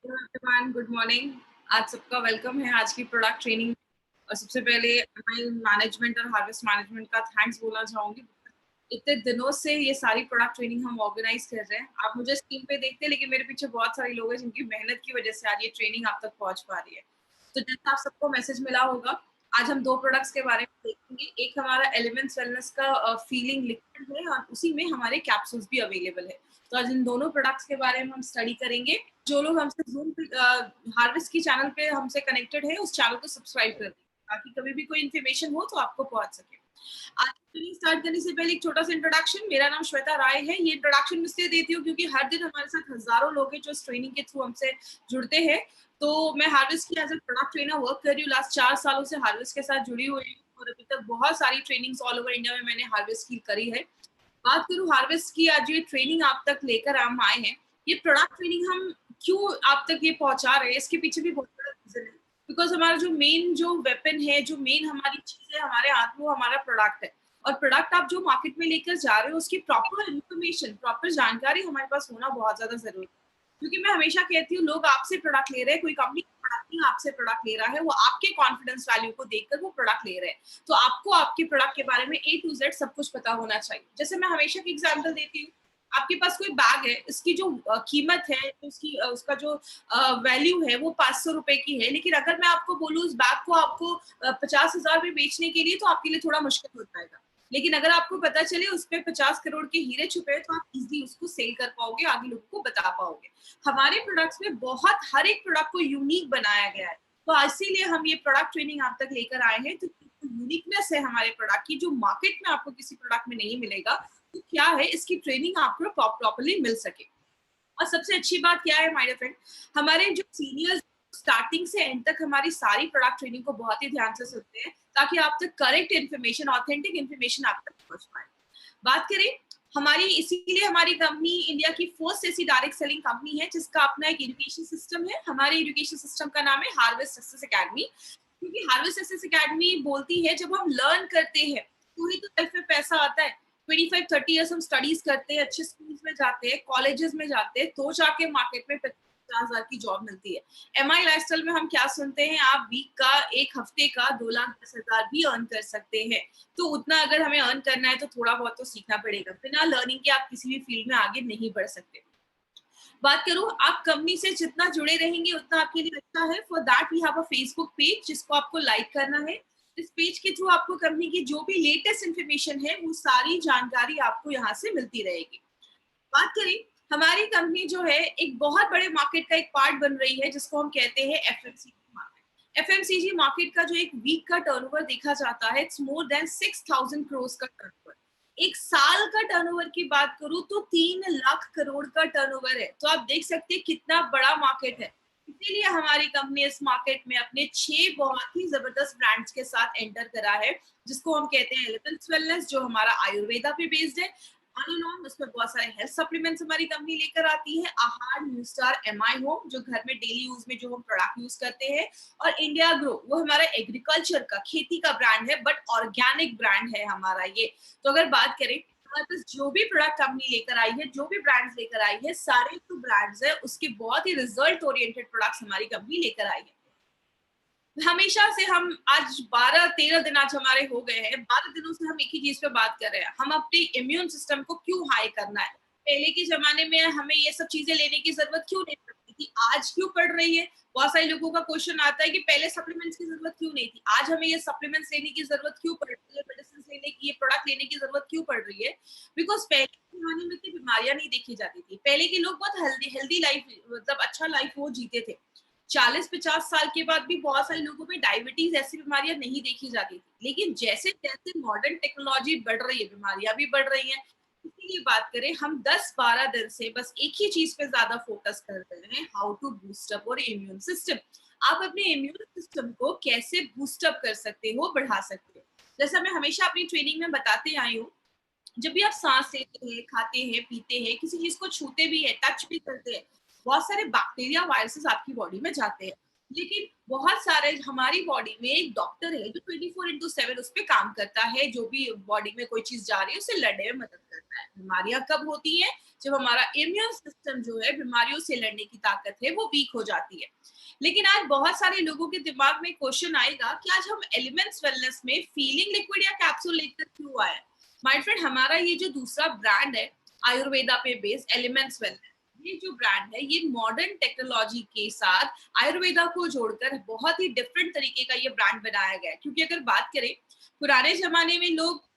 Hello everyone, good morning. आज सबका welcome है आज की प्रोडक्ट ट्रेनिंग। और सबसे पहले मैं मैनेजमेंट और हार्वेस्ट मैनेजमेंट का थैंक्स बोलना चाहूंगी। इतने दिनों से ये सारी प्रोडक्ट ट्रेनिंग हम ऑर्गेनाइज कर रहे हैं। आप मुझे स्क्रीन पे देखते हैं, लेकिन मेरे पीछे बहुत सारे लोग हैं जिनकी मेहनत की वजह से आज ये ट्रेनिंग आप तक पहुंच पा रही है। तो जैसा आप सबको मैसेज मिला होगा, आज हम 2 प्रोडक्ट्स के बारे में देखेंगे। एक हमारा एलिमेंट्स वेलनेस का फीलिंग लिक्विड है और उसी में हमारे कैप्सूल्स भी अवेलेबल है। तो आज इन दोनों प्रोडक्ट्स के बारे में हम स्टडी करेंगे। जो लोग हमसे ज़ूम पे हार्वेस्ट की चैनल पे हमसे कनेक्टेड है, उस चैनल को सब्सक्राइब कर दें, ताकि कभी भी कोई इन्फॉर्मेशन हो तो आपको पहुंच सके। आज ट्रेनिंग स्टार्ट करने से पहले एक छोटा सा इंट्रोडक्शन। मेरा नाम श्वेता राय है। ये इंट्रोडक्शन मैं इसलिए देती हूँ क्योंकि हर दिन हमारे साथ हजारों लोग हैं जो इस ट्रेनिंग के थ्रू हमसे जुड़ते हैं। तो मैं हार्वेस्ट की as a product trainer work कर रही हूँ। लास्ट 4 सालों से हार्वेस्ट के साथ जुड़ी हुई हूँ और अभी तक बहुत सारी ट्रेनिंग्स ऑल ओवर इंडिया में मैंने हार्वेस्ट की करी है। बात करूँ हार्वेस्ट की, आज ये ट्रेनिंग आप तक लेकर हम आए हैं। ये प्रोडक्ट ट्रेनिंग हम क्यों आप तक ये पहुंचा रहे हैं, इसके पीछे भी बहुत बड़ा रीजन है। बिकॉज हमारा जो वेपन है, जो मेन हमारी चीज है हमारे हाथ में, वो हमारा प्रोडक्ट है। और प्रोडक्ट आप जो मार्केट में लेकर जा रहे हो, उसकी प्रॉपर इन्फॉर्मेशन, प्रॉपर जानकारी हमारे पास होना बहुत ज्यादा जरूरी है। क्योंकि मैं हमेशा कहती हूँ, लोग आपसे प्रोडक्ट ले रहे हैं, कोई कंपनी प्रोडक्ट नहीं आपसे प्रोडक्ट ले रहा है, वो आपके कॉन्फिडेंस वैल्यू को देखकर वो प्रोडक्ट ले रहे हैं। तो आपको आपके प्रोडक्ट के बारे में ए टू जेड सब कुछ पता होना चाहिए। जैसे मैं हमेशा की एग्जांपल देती हूँ, आपके पास कोई बैग है, इसकी जो कीमत है, उसका जो वैल्यू है, वो 500 रुपए की है। लेकिन अगर मैं आपको बोलूँ उस बैग को आपको 50,000 में बेचने के लिए, तो आपके लिए थोड़ा मुश्किल हो जाएगा। लेकिन अगर आपको पता चले उस पे 50 करोड़ के हीरे छुपे हैं, तो आप इजीली उसको सेल कर पाओगे, आगे लोगों को बता पाओगे। हमारे प्रोडक्ट्स में बहुत हर एक प्रोडक्ट को यूनिक बनाया गया है। तो इसीलिए हम ये प्रोडक्ट ट्रेनिंग आप तक लेकर आए हैं। तो यूनिकनेस है हमारे प्रोडक्ट की, जो मार्केट में आपको किसी प्रोडक्ट में नहीं मिलेगा, तो क्या है, इसकी ट्रेनिंग आपको प्रॉपर्ली मिल सके। और सबसे अच्छी बात क्या है माय डियर फ्रेंड, हमारे जो सीनियर्स स्टार्टिंग से एंड तक हमारी सारी प्रोडक्ट ट्रेनिंग को बहुत ही ध्यान से सुनते हैं, ताकि आप तक करेक्ट इन्फॉर्मेशन, ऑथेंटिक इन्फॉर्मेशन आप तक पहुंच पाए। बात करें हमारी, इसीलिए हमारी कंपनी इंडिया की फर्स्ट ऐसी डायरेक्ट सेलिंग कंपनी है जिसका अपना एक एजुकेशन सिस्टम है। हमारे एजुकेशन सिस्टम का नाम है हार्वेस्ट सक्सेस एकेडमी। क्योंकि हार्वेस्ट सक्सेस एकेडमी बोलती है, जब हम लर्न करते हैं तो ही तो लाइफ में पैसा आता है। 25-30 इयर्स हम स्टडीज करते हैं, अच्छे स्कूल्स में जाते हैं, कॉलेजेस में जाते हैं, तो जाके मार्केट में 50,000 की जॉब मिलती है। एमआई लाइफस्टाइल में हम क्या सुनते हैं, आप वीक का, एक हफ्ते का 2,10,000 भी अर्न कर सकते हैं। तो उतना अगर हमें अर्न करना है तो थोड़ा बहुत तो सीखना पड़ेगा। बिना लर्निंग के आप किसी भी फील्ड में आगे नहीं बढ़ सकते। बात करूं, आप कंपनी से जितना जुड़े रहेंगे उतना आपके लिए अच्छा है। For that we have a Facebook page जिसको आपको लाइक करना है। इस पेज के थ्रू आपको कंपनी की जो भी लेटेस्ट इंफॉर्मेशन है, वो सारी जानकारी आपको यहाँ से मिलती रहेगी। बात करें, हमारी कंपनी जो है एक बहुत बड़े मार्केट का एक पार्ट बन रही है, जिसको हम कहते हैं एफएमसीजी मार्केट। एफएमसीजी मार्केट का जो एक वीक का टर्नओवर देखा जाता है, इट्स मोर देन 6,000 करोड़ का टर्नओवर। एक साल का टर्नओवर की बात करूं तो 3 लाख करोड़ का टर्नओवर है। तो आप देख सकते हैं कितना बड़ा मार्केट है। इसीलिए हमारी कंपनी इस मार्केट में अपने 6 बहुत ही जबरदस्त ब्रांड्स के साथ एंटर करा है, जिसको हम कहते हैं एलिमेंट्स वेलनेस, जो हमारा आयुर्वेदा पे बेस्ड है। ऑन एंड ऑन उसमें बहुत सारे हेल्थ सप्लीमेंट्स हमारी कंपनी लेकर आती है। आहार, न्यू स्टार, एमआई होम, जो घर में डेली यूज में जो हम प्रोडक्ट यूज करते हैं। और इंडिया ग्रो, वो हमारा एग्रीकल्चर का, खेती का ब्रांड है, बट ऑर्गेनिक ब्रांड है हमारा ये। तो अगर बात करें, हमारे पास जो भी प्रोडक्ट कंपनी लेकर आई है, जो भी ब्रांड्स लेकर आई है, सारे जो ब्रांड्स है उसके बहुत ही रिजल्ट ओरिएंटेड प्रोडक्ट्स हमारी कंपनी लेकर आई है। हमेशा से हम आज 12-13 दिन आज हमारे हो गए हैं, 12 दिनों से हम एक ही चीज पे बात कर रहे हैं, हम अपने इम्यून सिस्टम को क्यों हाई करना है। पहले के जमाने में हमें ये सब चीजें लेने की जरूरत क्यों नहीं पड़ती थी, आज क्यों पड़ रही है। बहुत सारे लोगों का क्वेश्चन आता है कि पहले सप्लीमेंट्स की जरूरत क्यों नहीं थी, आज हमें ये सप्लीमेंट्स लेने की जरूरत क्यों पड़ रही है, मेडिसिन लेने की, ये प्रोडक्ट लेने की जरूरत क्यों पड़ रही है। बिकॉज पहले के जमाने में इतनी बीमारियां नहीं देखी जाती थी। पहले के लोग बहुत हेल्दी हेल्दी लाइफ, मतलब अच्छा लाइफ वो जीते थे। 40-50 साल के बाद भी बहुत सारे लोगों में डायबिटीज ऐसी बीमारियां नहीं देखी जाती थी। लेकिन जैसे जैसे मॉडर्न टेक्नोलॉजी बढ़ रही है, बीमारियां भी बढ़ रही हैं। इसीलिए बात करें, हम 10-12 दिन से बस एक ही चीज पे ज्यादा फोकस कर रहे हैं, हाउ टू बूस्ट अप और इम्यून सिस्टम। आप अपने इम्यून सिस्टम को कैसे बूस्ट अप कर सकते हो, बढ़ा सकते हो। जैसा मैं हमेशा अपनी ट्रेनिंग में बताते आई हूँ, जब भी आप सांस लेते हैं, खाते हैं, पीते हैं, किसी चीज को छूते भी है, टच भी करते हैं, बहुत सारे बैक्टीरिया, वायरसेस आपकी बॉडी में जाते हैं। लेकिन बहुत सारे हमारी बॉडी में एक डॉक्टर है जो 24/7 उस पे काम करता है, जो भी बॉडी में कोई चीज जा रही है उसे लड़ने में मदद करता है। बीमारियां कब होती हैं? जब हमारा इम्यून सिस्टम जो है बीमारियों से लड़ने की ताकत है वो वीक हो जाती है। लेकिन आज बहुत सारे लोगों के दिमाग में क्वेश्चन आएगा कि आज हम एलिमेंट्स वेलनेस में फीलिंग लिक्विड या कैप्सूल लेकर क्यों आए? माय फ्रेंड, हमारा ये जो दूसरा ब्रांड है आयुर्वेदा पे बेस्ड एलिमेंट्स वेलनेस, ये जो ब्रांड है ये मॉडर्न टेक्नोलॉजी के साथ आयुर्वेदा को जोड़कर बहुत ही डिफरेंट तरीके का ये ब्रांड बनाया गया है। क्योंकि अगर बात करें, पुराने जमाने में लोग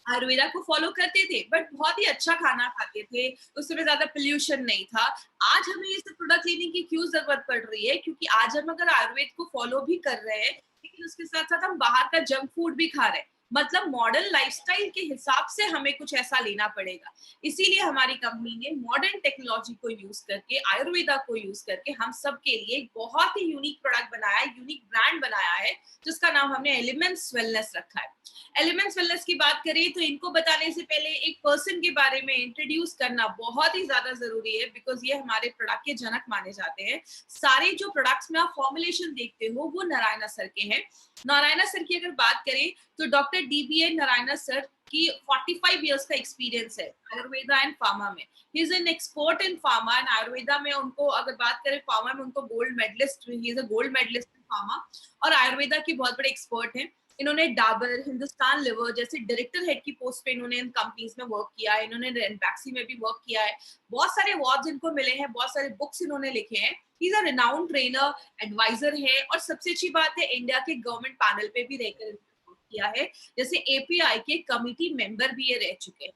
आयुर्वेदा को फॉलो करते थे बट बहुत ही अच्छा खाना खाते थे, उस समय ज्यादा पोल्यूशन नहीं था। आज हमें ये सब प्रोडक्ट लेने की क्यों जरूरत पड़ रही है? क्योंकि आज हम अगर आयुर्वेद को फॉलो भी कर रहे हैं लेकिन उसके साथ साथ हम बाहर का जंक फूड भी खा रहे हैं। मतलब मॉडर्न लाइफस्टाइल के हिसाब से हमें कुछ ऐसा लेना पड़ेगा। इसीलिए हमारी कंपनी ने मॉडर्न टेक्नोलॉजी को यूज करके, आयुर्वेदा को यूज करके हम सब के लिए एक बहुत ही यूनिक प्रोडक्ट बनाया है, यूनिक ब्रांड बनाया है, जिसका नाम हमने एलिमेंट्स वेलनेस रखा है। एलिमेंट्स वेलनेस की बात करें तो इनको बताने से पहले एक पर्सन के बारे में इंट्रोड्यूस करना बहुत ही ज्यादा जरूरी है, बिकॉज ये हमारे प्रोडक्ट के जनक माने जाते हैं। सारे जो प्रोडक्ट्स में आप फॉर्मुलेशन देखते हो वो नारायणा सर के हैं। नारायणा सर की अगर बात करें तो डॉक्टर डीबीएन नारायणा सर की 45 इयर्स का एक्सपीरियंस है आयुर्वेदा एंड फार्मा में। He is an expert in pharma and Ayurveda में उनको अगर बात करें, फार्मा में उनको gold medalist, he is a gold medalist in pharma, और आयुर्वेदा की बहुत बड़े एक्सपर्ट हैं। इन्होंने डाबर, हिंदुस्तान लिवर जैसे डायरेक्टर हेड की पोस्ट पे इन्होंने इन कंपनीज में वर्क किया है। इन्होंने रेनबैक्सी में भी वर्क किया है। बहुत सारे अवार्ड्स इनको मिले हैं, बहुत सारे बुक्स इन्होंने लिखे हैं। He is a renowned trainer, adviser है, और सबसे अच्छी बात है इंडिया के गवर्नमेंट पैनल पे भी रहकर वर्क किया है। जैसे एपीआई के कमिटी मेंबर भी ये रह चुके हैं।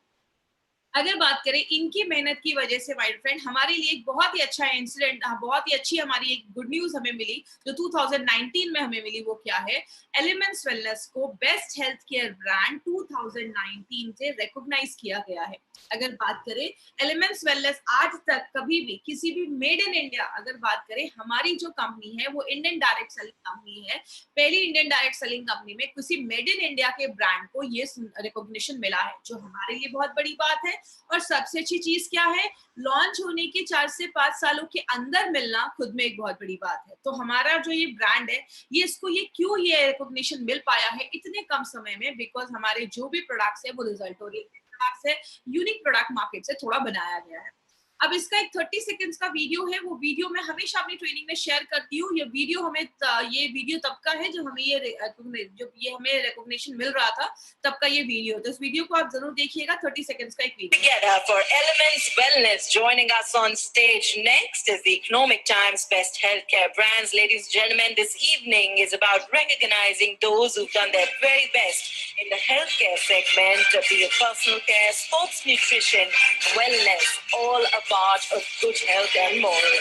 अगर बात करें इनकी मेहनत की वजह से माय फ्रेंड, हमारे लिए एक बहुत ही अच्छा इंसिडेंट, बहुत ही अच्छी हमारी एक गुड न्यूज हमें मिली जो 2019 में हमें मिली। वो क्या है? एलिमेंट्स वेलनेस को बेस्ट हेल्थ केयर ब्रांड 2019 से रिकॉग्नाइज किया गया है। अगर बात करें एलिमेंट्स वेलनेस आज तक कभी भी किसी भी मेड इन इंडिया, अगर बात करें हमारी जो कंपनी है वो इंडियन डायरेक्ट सेलिंग कंपनी है, पहली इंडियन डायरेक्ट सेलिंग कंपनी में किसी मेड इन इंडिया के ब्रांड को ये रिकॉग्निशन मिला है, जो हमारे लिए बहुत बड़ी बात है। और सबसे अच्छी चीज क्या है? लॉन्च होने के 4 से 5 सालों के अंदर मिलना खुद में एक बहुत बड़ी बात है। तो हमारा जो ये ब्रांड है, ये इसको ये क्यों ये रिकॉग्निशन मिल पाया है इतने कम समय में? बिकॉज हमारे जो भी प्रोडक्ट्स है वो रिजल्ट ओरिएंटेड प्रोडक्ट्स है, यूनिक प्रोडक्ट मार्केट से थोड़ा बनाया गया है। अब इसका एक 30 सेकंड्स का वीडियो है, वो वीडियो मैं हमेशा अपनी ट्रेनिंग में शेयर करती हूँ। ये वीडियो तब का है जो हमें ये हमें रिकॉग्निशन मिल रहा था, तब का ये वीडियो। तो इस वीडियो को आप जरूर देखिएगा, 30 सेकंड्स का एक video. Together for Elements Wellness, joining us on stage next is the Economic Times Best Healthcare Brands. Ladies and gentlemen, this evening is about recognizing those who've done their very best in the healthcare segment, be it personal care, sports nutrition, wellness, all a part of good health and more.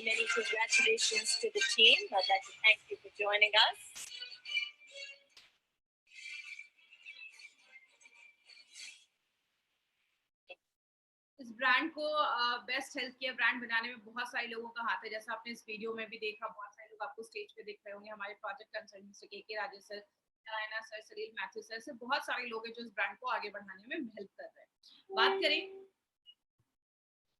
Many congratulations to the team. I'd like to thank you for joining us. इस brand को best health care brand बनाने में बहुत सारे लोगों का हाथ है। जैसा आपने इस वीडियो में भी देखा, बहुत सारे लोग आपको स्टेज पे दिख रहे होंगे। हमारे प्रोजेक्ट कंसल्टेंट के राजेश सर, नारायणा सर, सलील मैथ्यू सर, से बहुत सारे लोग हैं जो इस ब्रांड को आगे बढ़ाने में हेल्प कर रहे हैं। बात करें,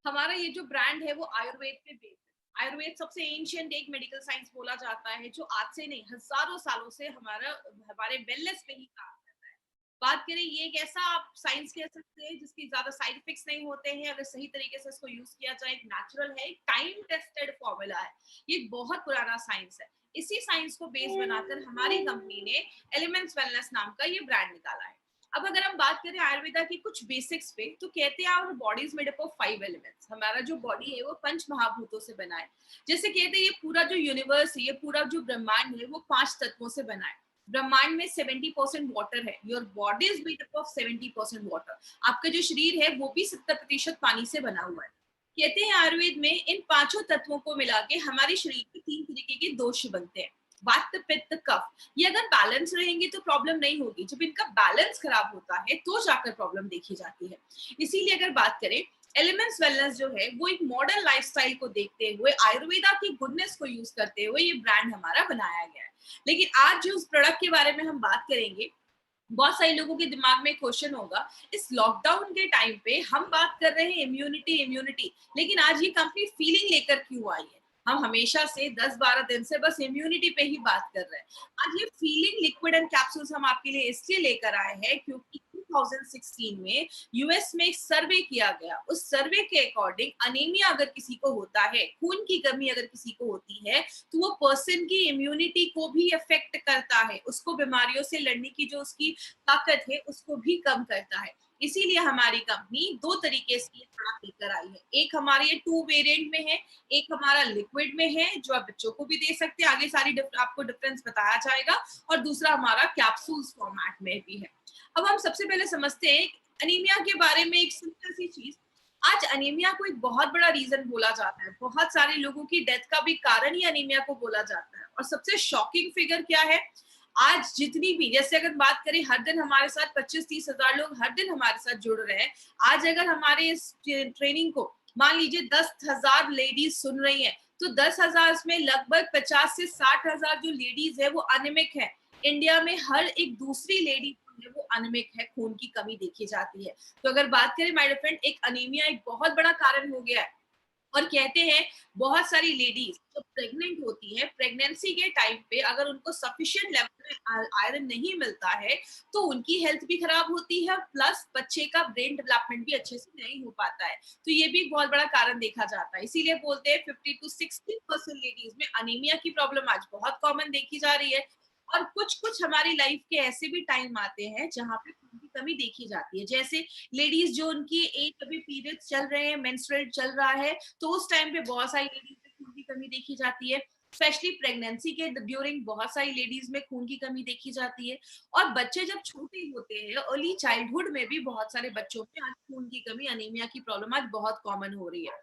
हमारा ये जो ब्रांड है वो आयुर्वेद पे बेस्ड है। आयुर्वेद सबसे एंशिएंट एक मेडिकल साइंस बोला जाता है, जो आज से नहीं हजारों सालों से हमारे वेलनेस पे ही काम करता है। बात करें, ये एक ऐसा आप साइंस कह सकते हैं जिसकी ज्यादा साइड इफेक्ट्स नहीं होते हैं अगर सही तरीके से इसको यूज किया जाए। एक नेचुरल है, टाइम टेस्टेड फॉर्मूला है, ये बहुत पुराना साइंस है। इसी साइंस को बेस बनाकर हमारी कंपनी ने एलिमेंट्स वेलनेस नाम का ये ब्रांड निकाला है। अब अगर हम बात करें आयुर्वेदा की कुछ बेसिक्स पे, तो कहते हैं our body is made up of 5 elements. हमारा जो बॉडी है वो 5 महाभूतों से बना है। जैसे कहते हैं ये पूरा जो यूनिवर्स है, ये पूरा जो ब्रह्मांड है वो 5 तत्वों से बना है। ब्रह्मांड में 70% वाटर है। Your body is made up of 70% water. आपका जो शरीर है वो भी 70% पानी से बना हुआ है। कहते हैं आयुर्वेद में इन 5 तत्वों को मिला के हमारे शरीर में 3 तरीके के दोष बनते हैं, वात, पित्त, कफ। ये अगर बैलेंस रहेंगे तो प्रॉब्लम नहीं होगी, जब इनका बैलेंस खराब होता है तो जाकर प्रॉब्लम देखी जाती है। इसीलिए अगर बात करें एलिमेंट्स वेलनेस जो है वो एक मॉडर्न लाइफस्टाइल को देखते हुए आयुर्वेदा की गुडनेस को यूज करते हुए ये ब्रांड हमारा बनाया गया है। लेकिन आज जो उस प्रोडक्ट के बारे में हम बात करेंगे, बहुत सारे लोगों के दिमाग में क्वेश्चन होगा, इस लॉकडाउन के टाइम पे हम बात कर रहे हैं इम्यूनिटी इम्यूनिटी, लेकिन आज ये कंपनी फीलिंग लेकर क्यों आई है? हम हमेशा से 10-12 दिन से बस इम्यूनिटी पे ही बात कर रहे हैं। आज ये फीलिंग लिक्विड एंड कैप्सूल्स हम आपके लिए इसलिए लेकर आए हैं क्योंकि 2016 में यूएस में एक सर्वे किया गया। उस सर्वे के अकॉर्डिंग अनीमिया अगर किसी को होता है, खून की कमी अगर किसी को होती है, तो वो पर्सन की इम्यूनिटी को भी अफेक्ट करता है, उसको बीमारियों से लड़ने की जो उसकी ताकत है उसको भी कम करता है। इसीलिए हमारी कंपनी दो तरीके से ये प्रोडक्ट लेकर आई है। एक हमारे ये 2 वेरिएंट में है, एक हमारा लिक्विड में है जो आप बच्चों को भी दे सकते हैं, आगे सारी आपको डिफरेंस बताया जाएगा, और दूसरा हमारा कैप्सूल्स फॉर्मेट में भी है। अब हम सबसे पहले समझते हैं अनीमिया के बारे में एक सिंपल सी चीज। आज अनीमिया को एक बहुत बड़ा रीजन बोला जाता है, बहुत सारे लोगों की डेथ का भी कारण ही अनीमिया को बोला जाता है। और सबसे शॉकिंग फिगर क्या है, आज जितनी भी, जैसे अगर बात करें, हर दिन हमारे साथ 25-30 हजार लोग हर दिन हमारे साथ जुड़ रहे हैं। आज अगर हमारे इस ट्रेनिंग को मान लीजिए 10,000 लेडीज सुन रही हैं, तो 10,000 में लगभग 50 से 60,000 जो लेडीज है वो अनिमिक है। इंडिया में हर एक दूसरी लेडी है वो अनिमिक है, खून की कमी देखी जाती है। तो अगर बात करें माय फ्रेंड, एक अनीमिया एक बहुत बड़ा कारण हो गया है। और कहते हैं बहुत सारी लेडीज जो प्रेग्नेंट होती है, प्रेगनेंसी के टाइम पे अगर उनको सफिशिएंट लेवल में आयरन नहीं मिलता है तो उनकी हेल्थ भी खराब होती है, प्लस बच्चे का ब्रेन डेवलपमेंट भी अच्छे से नहीं हो पाता है। तो ये भी एक बहुत बड़ा कारण देखा जाता है। इसीलिए बोलते हैं 50 to 60% लेडीज में अनीमिया की प्रॉब्लम आज बहुत कॉमन देखी जा रही है। और कुछ कुछ हमारी लाइफ के ऐसे भी टाइम आते हैं जहाँ पे खून की कमी देखी जाती है, जैसे लेडीज जो उनकी एक अभी पीरियड्स चल रहे हैं, मेंस्ट्रुएट चल रहा है, तो उस टाइम पे बहुत सारी लेडीज में खून की कमी देखी जाती है। स्पेशली प्रेगनेंसी के ड्यूरिंग बहुत सारी लेडीज में खून की कमी देखी जाती है। और बच्चे जब छोटे होते हैं, अर्ली चाइल्डहुड में भी बहुत सारे बच्चों में आज खून की कमी, अनीमिया की प्रॉब्लम आज बहुत कॉमन हो रही है।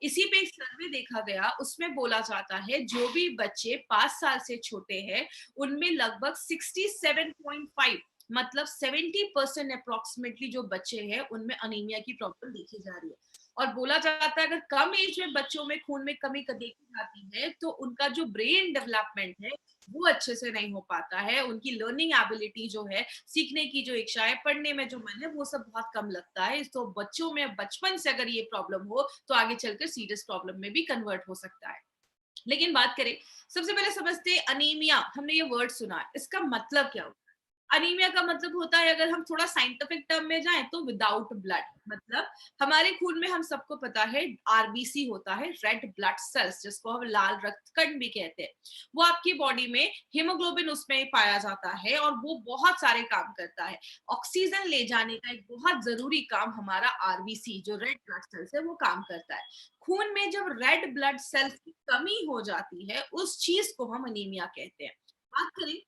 इसी पे एक सर्वे देखा गया, उसमें बोला जाता है जो भी बच्चे 5 साल से छोटे हैं उनमें लगभग 67.5, मतलब 70% अप्रोक्सीमेटली जो बच्चे हैं उनमें अनीमिया की प्रॉब्लम देखी जा रही है। और बोला जाता है अगर कम एज में बच्चों में खून में कमी देखी जाती है तो उनका जो ब्रेन डेवलपमेंट है वो अच्छे से नहीं हो पाता है, उनकी लर्निंग एबिलिटी जो है, सीखने की जो इच्छा है, पढ़ने में जो मन है, वो सब बहुत कम लगता है। तो बच्चों में बचपन से अगर ये प्रॉब्लम हो तो आगे चलकर सीरियस प्रॉब्लम में भी कन्वर्ट हो सकता है। लेकिन बात करें, सबसे पहले समझते हैं अनीमिया, हमने ये वर्ड सुना है, इसका मतलब क्या होता है? अनीमिया का मतलब होता है, अगर हम थोड़ा साइंटिफिक टर्म में जाएं तो विदाउट ब्लड, मतलब हमारे खून में हम सबको पता है आरबीसी होता है, रेड ब्लड सेल्स, जिसको हम लाल रक्त कण भी कहते हैं। वो आपकी बॉडी में हीमोग्लोबिन उसमें पाया जाता है और वो बहुत सारे काम करता है। ऑक्सीजन ले जाने का एक बहुत जरूरी काम हमारा आरबीसी जो रेड ब्लड सेल्स है वो काम करता है। खून में जब रेड ब्लड सेल्स की कमी हो जाती है उस चीज को हम अनीमिया कहते हैं। बात करें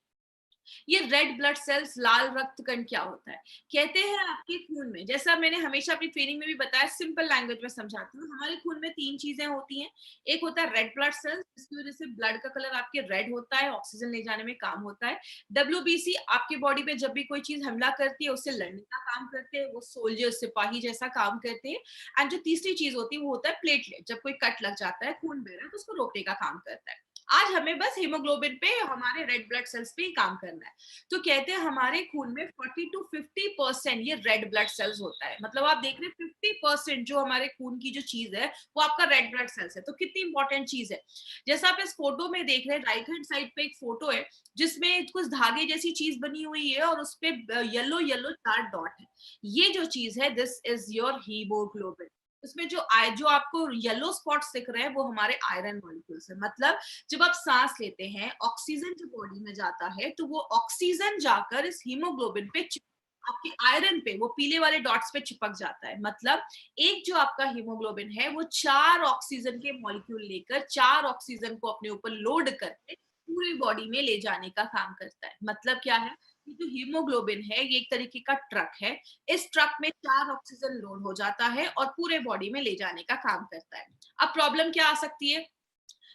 ये रेड ब्लड सेल्स, लाल रक्त कण क्या होता है? कहते हैं आपके खून में, जैसा मैंने हमेशा अपनी ट्रेनिंग में भी बताया, सिंपल लैंग्वेज में समझाती हूँ, हमारे खून में 3 चीजें होती हैं। एक होता है रेड ब्लड सेल्स, जिसकी वजह से ब्लड का कलर आपके रेड होता है, ऑक्सीजन ले जाने में काम होता है। डब्ल्यूबीसी आपकी बॉडी पे जब भी कोई चीज हमला करती है उससे लड़ने का काम करते हैं, वो सोल्जर सिपाही जैसा काम करते हैं। एंड जो तीसरी चीज होती है वो होता है प्लेटलेट, जब कोई कट लग जाता है, खून बह रहा है तो उसको रोकने का काम करता है। आज हमें बस हीमोग्लोबिन पे, हमारे रेड ब्लड सेल्स पे ही काम करना है। तो कहते हैं हमारे खून में 40 to 50% ये रेड ब्लड सेल्स होता है। मतलब आप देख रहे हैं 50% जो हमारे खून की जो चीज है वो आपका रेड ब्लड सेल्स है। तो कितनी इंपॉर्टेंट चीज है। जैसा आप इस फोटो में देख रहे हैं, राइट हैंड साइड पे एक फोटो है जिसमें कुछ धागे जैसी चीज बनी हुई है और उस पे येलो येलो 4 डॉट है। ये जो चीज है, दिस इज योर हीमोग्लोबिन। उसमें जो आपको येलो स्पॉट्स दिख रहे हैं वो हमारे आयरन मॉलिक्यूल्स है। मतलब जब आप सांस लेते हैं, ऑक्सीजन जो बॉडी में जाता है तो वो ऑक्सीजन जाकर इस हीमोग्लोबिन पे आपके आयरन पे, वो पीले वाले डॉट्स पे चिपक जाता है। मतलब एक जो आपका हीमोग्लोबिन है वो 4 ऑक्सीजन के मॉलिक्यूल लेकर 4 ऑक्सीजन को अपने ऊपर लोड करके पूरी बॉडी में ले जाने का काम करता है। मतलब क्या है, ये जो हीमोग्लोबिन है ये एक तरीके का ट्रक है। इस ट्रक में 4 ऑक्सीजन लोड हो जाता है और पूरे बॉडी में ले जाने का काम करता है। अब प्रॉब्लम क्या आ सकती है,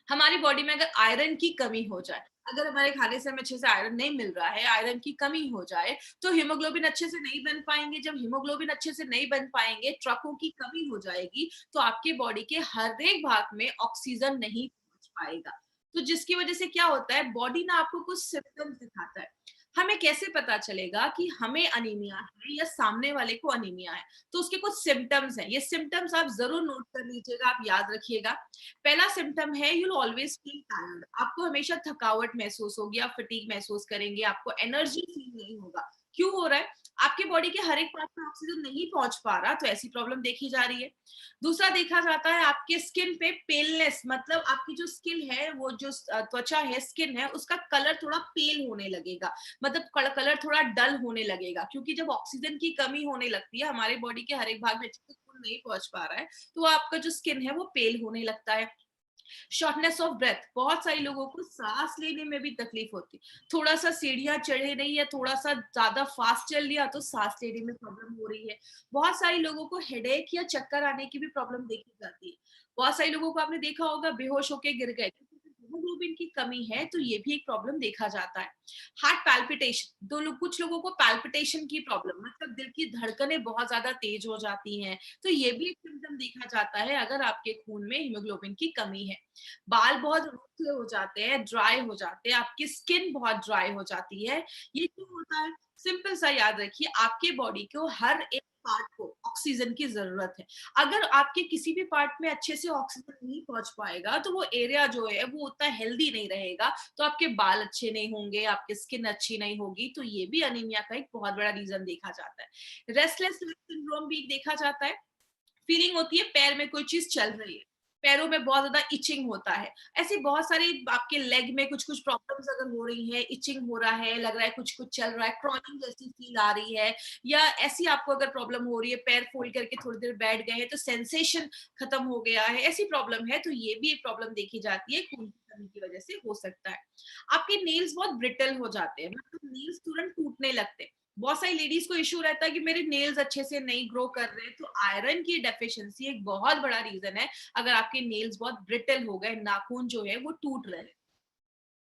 हमारी बॉडी में अगर आयरन की कमी हो जाए अगर हमारे खाने से हमें अच्छे से आयरन नहीं मिल रहा है, आयरन की कमी हो जाए, तो हीमोग्लोबिन अच्छे से नहीं बन पाएँगे। जब हीमोग्लोबिन अच्छे से नहीं बन पाएँगे, ट्रकों की कमी हो जाएगी, तो आपके बॉडी के हर एक भाग में ऑक्सीजन नहीं पहुँच पाएगा। तो जिसकी वजह से क्या होता है, बॉडी ना आपको कुछ सिम्पटम्स दिखाता है। हमें कैसे पता चलेगा कि हमें अनीमिया है या सामने वाले को अनीमिया है? तो उसके कुछ सिम्पटम्स हैं। ये सिम्पटम्स आप ज़रूर नोट कर लीजिएगा, आप याद रखिएगा। पहला सिम्पटम है, you will always feel tired. आपको हमेशा थकावट महसूस होगी, आप फटीग महसूस करेंगे, आपको एनर्जी फील नहीं होगा। क्यों हो रहा है? आपके बॉडी के हर एक पार्ट में ऑक्सीजन नहीं पहुंच पा रहा, तो ऐसी प्रॉब्लम देखी जा रही है। दूसरा देखा जाता है आपके स्किन पे पेलनेस, मतलब आपकी जो स्किन है, वो जो त्वचा है, स्किन है, उसका कलर थोड़ा पेल होने लगेगा। मतलब कलर थोड़ा डल होने लगेगा, क्योंकि जब ऑक्सीजन की कमी होने लगती है, हमारे बॉडी के हर एक भाग में अच्छे से खून नहीं पहुंच पा रहा है, तो आपका जो स्किन है वो पेल होने लगता है। शॉर्टनेस ऑफ ब्रेथ, बहुत सारे लोगों को सांस लेने में भी तकलीफ होती है। थोड़ा सा सीढ़ियां चढ़े रही है, थोड़ा सा ज्यादा फास्ट चल लिया तो सांस लेने में प्रॉब्लम हो रही है। बहुत सारे लोगों को हेडेक या चक्कर आने की भी प्रॉब्लम देखी जाती है। बहुत सारे लोगों को आपने देखा होगा बेहोश होके गिर गए, हीमोग्लोबिन की कमी है, तो ये भी एक प्रॉब्लम देखा जाता है। हार्ट पैल्पिटेशन, कुछ लोगों को पैल्पिटेशन की प्रॉब्लम, मतलब दिल की धड़कनें बहुत ज्यादा तेज हो जाती हैं, तो ये भी एक सिम्टम देखा जाता है अगर आपके खून में हीमोग्लोबिन की कमी है। बाल बहुत रूखे हो जाते हैं, ड्राई हो जाते हैं, आपकी स्किन बहुत ड्राई हो जाती है। ये क्यों होता है? सिंपल सा याद रखिए, आपके बॉडी को हर एक पार्ट को ऑक्सीजन की जरूरत है। अगर आपके किसी भी पार्ट में अच्छे से ऑक्सीजन नहीं पहुंच पाएगा, तो वो एरिया जो है वो उतना हेल्दी नहीं रहेगा, तो आपके बाल अच्छे नहीं होंगे, आपकी स्किन अच्छी नहीं होगी, तो ये भी अनीमिया का एक बहुत बड़ा रीजन देखा जाता है। रेस्टलेस लेग सिंड्रोम भी देखा जाता है। फीलिंग होती है पैर में कोई चीज चल रही है, पैरों में बहुत ज्यादा इचिंग होता है। ऐसी बहुत सारी आपके लेग में कुछ कुछ प्रॉब्लम्स अगर हो रही है, इचिंग हो रहा है, लग रहा है कुछ कुछ चल रहा है, क्रॉनिंग जैसी फील आ रही है, या ऐसी आपको अगर प्रॉब्लम हो रही है, पैर फोल्ड करके थोड़ी देर बैठ गए हैं तो सेंसेशन खत्म हो गया है, ऐसी प्रॉब्लम है, तो ये भी एक प्रॉब्लम देखी जाती है, खून की कमी की वजह से हो सकता है। आपके नेल्स बहुत ब्रिटल हो जाते हैं, मतलब नेल्स तुरंत टूटने लगते हैं। बहुत सारी लेडीज को इश्यू रहता है कि मेरे नेल्स अच्छे से नहीं ग्रो कर रहे, तो आयरन की डेफिशिएंसी एक बहुत बड़ा रीजन है। अगर आपके नेल्स बहुत ब्रिटल हो गए, नाखून जो है वो टूट रहे हैं।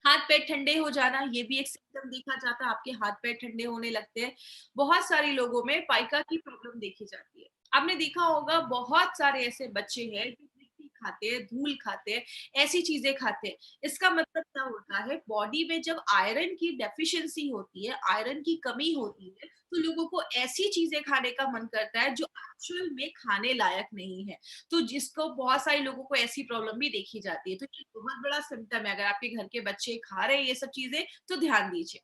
हाथ पैर ठंडे हो जाना, ये भी एक सिम्पटम देखा जाता है, आपके हाथ पैर ठंडे होने लगते हैं। बहुत सारे लोगों में पाइका की प्रॉब्लम देखी जाती है। आपने देखा होगा बहुत सारे ऐसे बच्चे हैं जो मिट्टी खाते हैं, धूल खाते हैं, ऐसी चीजें खाते हैं। इसका मतलब क्या होता है, बॉडी में जब आयरन की डेफिशिएंसी होती है, आयरन की कमी होती है, तो लोगों को ऐसी चीजें खाने का मन करता है जो एक्चुअल में खाने लायक नहीं है। तो जिसको बहुत सारे लोगों को ऐसी प्रॉब्लम भी देखी जाती है, तो ये बहुत बड़ा सिम्टम है। अगर आपके घर के बच्चे खा रहे हैं ये सब चीजें, तो ध्यान दीजिए।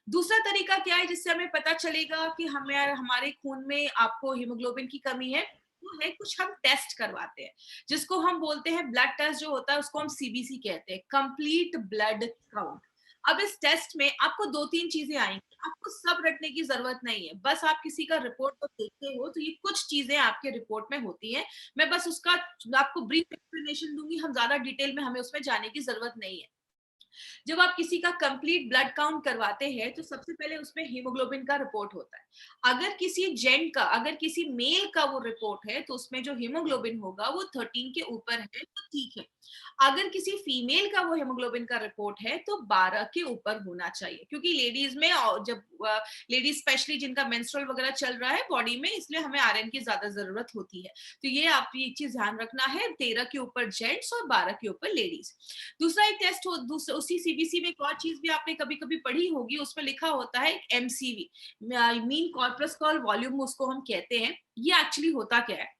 दूसरा तरीका क्या है जिससे हमें पता चलेगा कि हमें हमारे खून में आपको हीमोग्लोबिन की कमी है, वो है कुछ हम टेस्ट करवाते हैं, जिसको हम बोलते हैं ब्लड टेस्ट जो होता है, उसको हम सीबीसी कहते हैं, कंप्लीट ब्लड काउंट। अब इस टेस्ट में आपको 2-3 चीजें आएंगी, आपको सब रटने की जरूरत नहीं है, बस आप किसी का रिपोर्ट को देखते हो तो ये कुछ चीजें आपके रिपोर्ट में होती हैं। मैं बस उसका आपको ब्रीफ एक्सप्लेनेशन दूंगी, हम ज्यादा डिटेल में हमें उसमें जाने की जरूरत नहीं है। जब आप किसी का कंप्लीट ब्लड काउंट करवाते हैं, तो सबसे पहले उसमें हीमोग्लोबिन का रिपोर्ट होता है। अगर किसी जेंट का, अगर किसी मेल का वो रिपोर्ट है, तो उसमें जो हीमोग्लोबिन होगा वो 13 के ऊपर है, तो ठीक है। अगर किसी फीमेल का वो हीमोग्लोबिन का रिपोर्ट है, तो 12 के ऊपर होना चाहिए, क्योंकि लेडीज में जब लेडीज स्पेशली जिनका मेंस्ट्रुअल वगैरह चल रहा है बॉडी में, इसलिए हमें आयरन की ज्यादा जरूरत होती है। तो ये आप एक चीज ध्यान रखना है, 13 के ऊपर जेंट्स और 12 के ऊपर लेडीज। दूसरा एक टेस्ट हो, दूसरा उसी सीबीसी में एक और चीज भी आपने कभी कभी पढ़ी होगी, उसमें लिखा होता है एमसीवी, मीन कॉर्पस्कॉल वॉल्यूम उसको हम कहते हैं। ये एक्चुअली होता क्या है,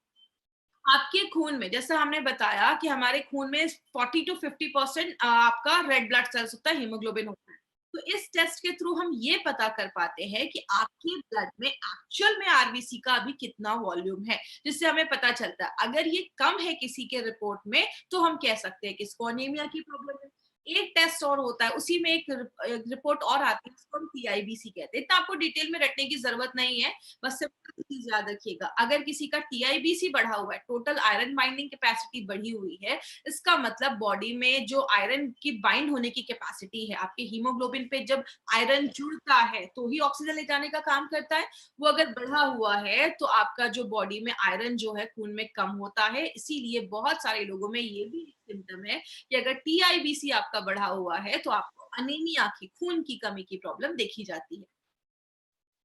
आपके खून में, जैसा हमने बताया कि हमारे खून में 40 to 50% आपका रेड ब्लड सेल्स होता है, हीमोग्लोबिन होता है। तो इस टेस्ट के थ्रू हम ये पता कर पाते हैं कि आपके ब्लड में एक्चुअल में आरबीसी का अभी कितना वॉल्यूम है, जिससे हमें पता चलता है। अगर ये कम है किसी के रिपोर्ट में, तो हम कह सकते हैं कि इसको अनीमिया की प्रॉब्लम है। एक टेस्ट और होता है, उसी में एक रिपोर्ट और आती है, उसको हम टीआईबीसी कहते हैं। तो आपको डिटेल में रटने की जरूरत नहीं है, बस सिंपल चीज याद रखिएगा, अगर किसी का टीआईबीसी बढ़ा हुआ है, टोटल आयरन बाइंडिंग कैपेसिटी बढ़ी हुई है, इसका मतलब बॉडी में जो आयरन की बाइंड होने की कैपेसिटी है, आपके हीमोग्लोबिन पे जब आयरन जुड़ता है तो ही ऑक्सीजन ले जाने का काम करता है, वो अगर बढ़ा हुआ है तो आपका जो बॉडी में आयरन जो है खून में कम होता है। इसीलिए बहुत सारे लोगों में ये भी सिम्टम है कि अगर टीआईबीसी आपका बढ़ा हुआ है तो आपको अनीमिया की, खून की कमी की प्रॉब्लम देखी जाती है।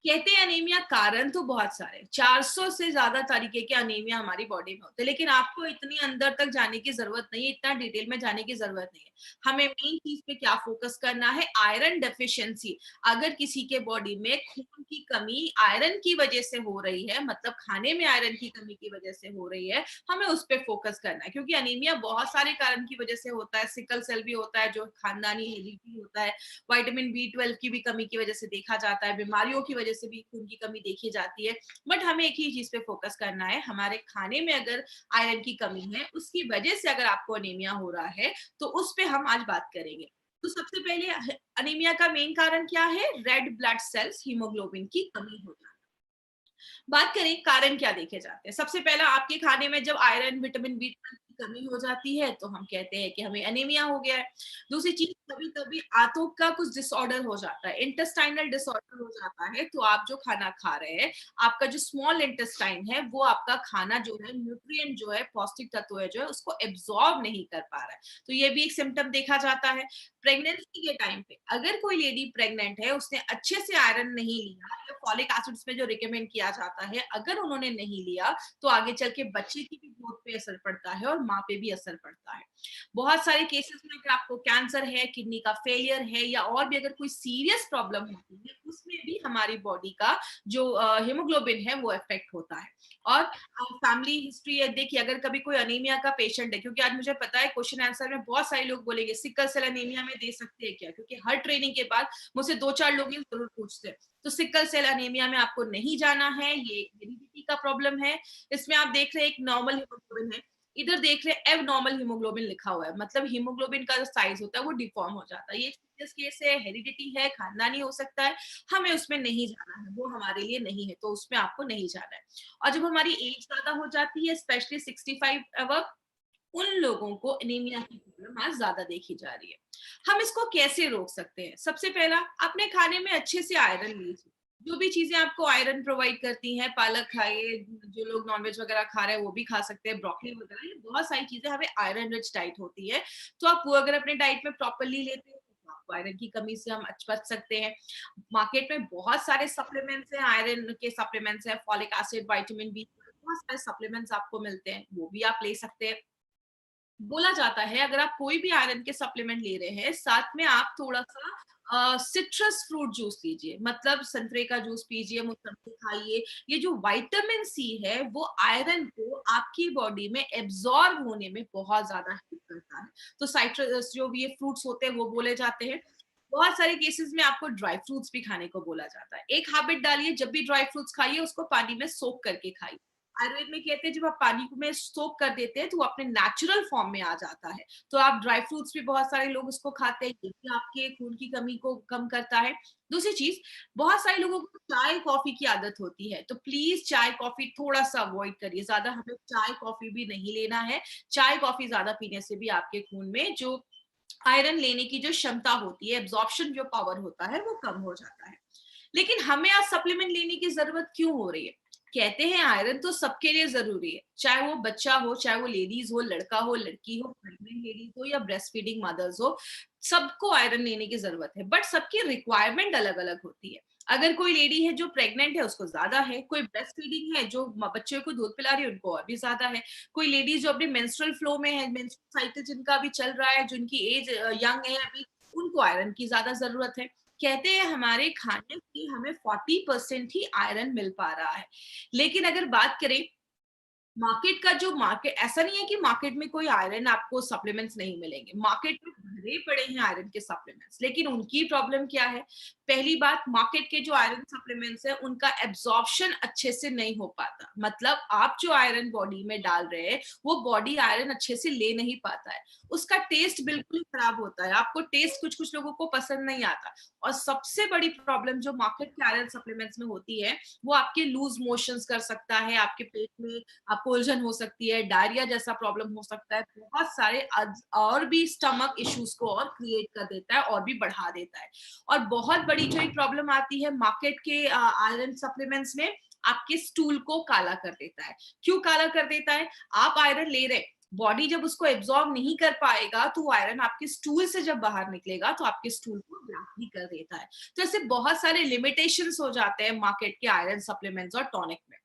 कहते हैं अनीमिया, कारण तो बहुत सारे, 400 से ज्यादा तरीके के अनीमिया हमारी बॉडी में होते हैं, लेकिन आपको इतनी अंदर तक जाने की जरूरत नहीं है, इतना डिटेल में जाने की जरूरत नहीं है। हमें मेन चीज पे क्या फोकस करना है, आयरन डेफिशिएंसी। अगर किसी के बॉडी में खून की कमी आयरन की वजह से हो रही है, मतलब खाने में आयरन की कमी की वजह से हो रही है, हमें उस पर फोकस करना है, क्योंकि अनीमिया बहुत सारे कारण की वजह से होता है। सिकल सेल भी होता है जो खानदानी हेरिडिटी होता है, विटामिन B12 की भी कमी की वजह से देखा जाता है, बीमारियों की वजह से भी खून की कमी देखी जाती है। बट हमें एक ही चीज पे फोकस करना है, हमारे खाने में अगर आयरन की कमी है, उसकी वजह से अगर आपको अनीमिया हो रहा है, तो उस पे हम आज बात करेंगे। तो सबसे पहले अनीमिया का मेन कारण क्या है, रेड ब्लड सेल्स, हीमोग्लोबिन की कमी हो जाना। बात करें कारण क्या देखे जाते हैं, सबसे पहला आपके खाने में जब आयरन विटामिन B12 की कमी हो जाती है तो हम कहते हैं कि हमें एनीमिया हो गया है। दूसरी चीज, कभी कभी आंतों का कुछ डिसऑर्डर हो जाता है, इंटेस्टाइनल डिसऑर्डर हो जाता है, तो आप जो खाना खा रहे हैं, आपका जो स्मॉल इंटेस्टाइन है वो आपका खाना जो है, न्यूट्रिएंट जो है, पौष्टिक तत्व है जो है, उसको एब्जॉर्ब नहीं कर पा रहा है, तो ये भी एक सिम्टम देखा जाता है। प्रेगनेंसी के टाइम पे अगर कोई लेडी प्रेग्नेंट है, उसने अच्छे से आयरन नहीं लिया, या फॉलिक एसिड में जो रिकमेंड किया जाता है अगर उन्होंने नहीं लिया, तो आगे चल के बच्चे की भी ग्रोथ पे असर पड़ता है और माँ पे भी असर पड़ता है। बहुत सारे केसेस में अगर आपको कैंसर है, किडनी का फेलियर है, या और भी अगर कोई सीरियस प्रॉब्लम होती है, उसमें भी हमारी बॉडी का जो हीमोग्लोबिन है वो इफेक्ट होता है। और फैमिली हिस्ट्री है, देखिए अगर कभी कोई अनीमिया का पेशेंट है, क्योंकि आज मुझे पता है क्वेश्चन आंसर में बहुत सारे लोग बोलेंगे सिकल सेल अनीमिया में दे सकते हैं क्या, क्योंकि हर ट्रेनिंग के बाद मुझसे 2-4 लोग ये जरूर पूछते हैं। तो सिकल सेल अनीमिया में आपको नहीं जाना है, ये हेरिडिटी का प्रॉब्लम है। इसमें आप देख रहे हैं एक नॉर्मल हीमोग्लोबिन है, इधर देख रहे हैं एब नॉर्मल हीमोग्लोबिन लिखा हुआ है, मतलब हीमोग्लोबिन का जो साइज होता है वो डिफॉर्म हो जाता है। ये सीरियस केस है, हेरिडिटी है, खानदानी हो सकता है, हमें उसमें नहीं जाना है, वो हमारे लिए नहीं है, तो उसमें आपको नहीं जाना है। और जब हमारी एज ज्यादा हो जाती है, स्पेशली 65 अबव, उन लोगों को एनीमिया की प्रॉब्लम आज ज्यादा देखी जा रही है। हम इसको कैसे रोक सकते हैं, सबसे पहला, अपने खाने में अच्छे से आयरन लीजिए। जो भी चीजें आपको आयरन प्रोवाइड करती हैं, पालक खाइए, जो लोग नॉनवेज वगैरह खा रहे हैं वो भी खा सकते हैं, ब्रोकली वगैरह, ये बहुत सारी चीजें हमें आयरन रिच डाइट होती है। तो आप वो अगर अपने डाइट में प्रॉपरली लेते हैं तो आपको आयरन की कमी से हम बच सकते हैं। मार्केट में बहुत सारे सप्लीमेंट्स हैं, आयरन के सप्लीमेंट्स हैं, फॉलिक एसिड, विटामिन बी, बहुत सारे सप्लीमेंट्स आपको मिलते हैं, वो भी आप ले सकते हैं। बोला जाता है अगर आप कोई भी आयरन के सप्लीमेंट ले रहे हैं, साथ में आप थोड़ा-सा सिट्रस फ्रूट जूस लीजिए, मतलब संतरे का जूस पीजिए, मौसम्बी खाइए। ये जो विटामिन सी है, वो आयरन को आपकी बॉडी में एब्ज़ॉर्ब होने में बहुत ज़्यादा हेल्प करता है। तो साइट्रस जो भी ये फ्रूट्स होते हैं, वो बोले जाते हैं। बहुत सारे केसेस में आपको ड्राई फ्रूट्स भी खाने को बोला जाता है। एक हैबिट डालिए, जब भी ड्राई फ्रूट्स खाइए, उसको पानी में सोक करके खाइए। आयुर्वेद में कहते हैं जब आप पानी को में सोक कर देते हैं तो वो अपने नेचुरल फॉर्म में आ जाता है। तो आप ड्राई फ्रूट्स भी बहुत सारे लोग उसको खाते हैं, ये भी आपके खून की कमी को कम करता है। दूसरी चीज, बहुत सारे लोगों को चाय कॉफी की आदत होती है, तो प्लीज चाय कॉफी थोड़ा सा अवॉइड करिए, ज्यादा हमें चाय कॉफी भी नहीं लेना है। चाय कॉफी ज्यादा पीने से भी आपके खून में जो आयरन लेने की जो क्षमता होती है, एब्जॉर्प्शन जो पावर होता है, वो कम हो जाता है। लेकिन हमें आज सप्लीमेंट लेने की जरूरत क्यों हो रही है? कहते हैं आयरन तो सबके लिए जरूरी है, चाहे वो बच्चा हो, चाहे वो लेडीज हो, लड़का हो, लड़की हो, प्रेग्नेंट लेडीज हो, या ब्रेस्ट फीडिंग मदर्स हो, सबको आयरन लेने की जरूरत है, बट सबकी रिक्वायरमेंट अलग अलग होती है। अगर कोई लेडी है जो प्रेग्नेंट है उसको ज्यादा है, कोई ब्रेस्ट फीडिंग है जो बच्चे को दूध पिला रही है उनको और भी ज्यादा है, कोई लेडीज जो अपने मेंस्ट्रुअल फ्लो में है, मेंस्ट्रुअल साइकिल जिनका अभी चल रहा है, जिनकी एज यंग है अभी, उनको आयरन की ज्यादा जरूरत है। कहते हैं हमारे खाने से हमें 40% ही आयरन मिल पा रहा है। लेकिन अगर बात करें मार्केट का, जो मार्केट, ऐसा नहीं है कि मार्केट में कोई आयरन आपको सप्लीमेंट्स नहीं मिलेंगे, मार्केट में भरे पड़े हैं आयरन के सप्लीमेंट्स, लेकिन उनकी प्रॉब्लम क्या है? पहली बात, मार्केट के जो आयरन सप्लीमेंट्स है उनका एब्जॉर्प्शन अच्छे से नहीं हो पाता, मतलब आप जो आयरन बॉडी में डाल रहे हैं वो बॉडी आयरन अच्छे से ले नहीं पाता है, उसका टेस्ट बिल्कुल ही खराब होता है, आपको टेस्ट कुछ कुछ लोगों को पसंद नहीं आता। और सबसे बड़ी प्रॉब्लम जो मार्केट के आयरन सप्लीमेंट्स में होती है, वो आपके लूज मोशंस कर सकता है, आपके पेट में आपको उलझन हो सकती है, डायरिया जैसा प्रॉब्लम हो सकता है, बहुत सारे और भी स्टमक इश्यूज को और क्रिएट कर देता है और भी बढ़ा देता है। और बहुत बड़ी जो एक प्रॉब्लम आती है मार्केट के आयरन सप्लीमेंट्स में, आपके स्टूल को काला कर देता है। क्यों काला कर देता है? आप आयरन ले रहे, बॉडी जब उसको एब्जॉर्ब नहीं कर पाएगा तो वो आयरन आपके स्टूल से जब बाहर निकलेगा तो आपके स्टूल को ब्लॉक भी कर देता है। तो ऐसे बहुत सारे लिमिटेशंस हो जाते हैं मार्केट के आयरन सप्लीमेंट्स और टॉनिक में।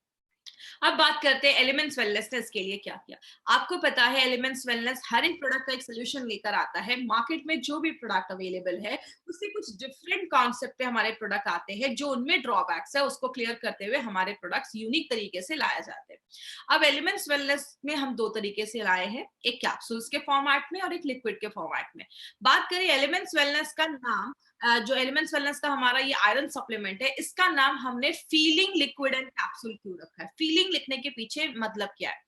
अब बात करते हैं एलिमेंट्स वेलनेस ने इसके लिए क्या किया। आपको पता है एलिमेंट्स वेलनेस हर एक प्रोडक्ट का एक सोल्यूशन लेकर आता है। मार्केट में जो भी प्रोडक्ट अवेलेबल है उससे कुछ डिफरेंट कॉन्सेप्ट पे हमारे प्रोडक्ट आते हैं, जो उनमें ड्रॉबैक्स है उसको क्लियर करते हुए हमारे प्रोडक्ट्स यूनिक तरीके से लाए जाते हैं। अब एलिमेंट्स वेलनेस में हम दो तरीके से लाए हैं, एक कैप्सूल्स के फॉर्मेट में और एक लिक्विड के फॉर्मेट में। बात करें एलिमेंट्स वेलनेस का नाम, जो एलिमेंट्स वेलनेस का हमारा ये आयरन सप्लीमेंट है, इसका नाम हमने फीलिंग लिक्विड एंड कैप्सूल क्यों रखा है? फीलिंग लिखने के पीछे मतलब क्या है?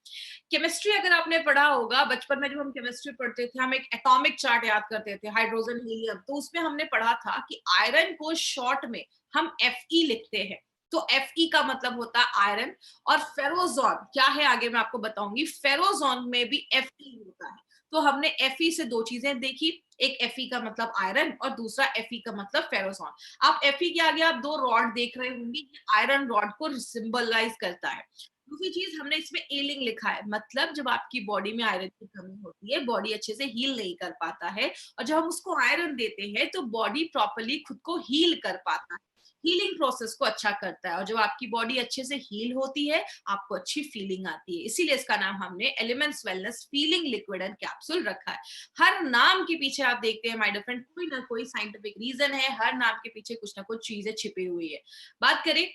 केमिस्ट्री अगर आपने पढ़ा होगा, बचपन में जब हम केमिस्ट्री पढ़ते थे, हम एक एटॉमिक चार्ट याद करते थे, हाइड्रोजन हीलियम, तो उसमें हमने पढ़ा था कि आयरन को शॉर्ट में हम Fe लिखते हैं। तो Fe का मतलब होता है आयरन। और फेरोजोन क्या है आगे मैं आपको बताऊंगी। फेरोजोन में भी Fe होता है। तो हमने Fe से दो चीजें देखी, एक Fe का मतलब आयरन और दूसरा Fe का मतलब फेरोजोन। आप Fe के आगे आप दो रॉड देख रहे होंगे, आयरन रॉड को सिंबलाइज करता है। दूसरी चीज हमने इसमें एलिंग लिखा है, मतलब जब आपकी बॉडी में आयरन की कमी होती है, बॉडी अच्छे से हील नहीं कर पाता है, और जब हम उसको आयरन देते हैं तो बॉडी प्रॉपरली खुद को हील कर पाता है, हीलिंग प्रोसेस को अच्छा करता है। और जब आपकी बॉडी अच्छे से हील होती है, आपको अच्छी फीलिंग आती है। इसीलिए इसका नाम हमने elements wellness feeling liquid and capsule रखा है। हर नाम के पीछे आप देखते हैं माय डियर फ्रेंड, कोई ना कोई साइंटिफिक रीजन है, हर नाम के पीछे कुछ ना कुछ चीजें छिपी हुई है। बात करें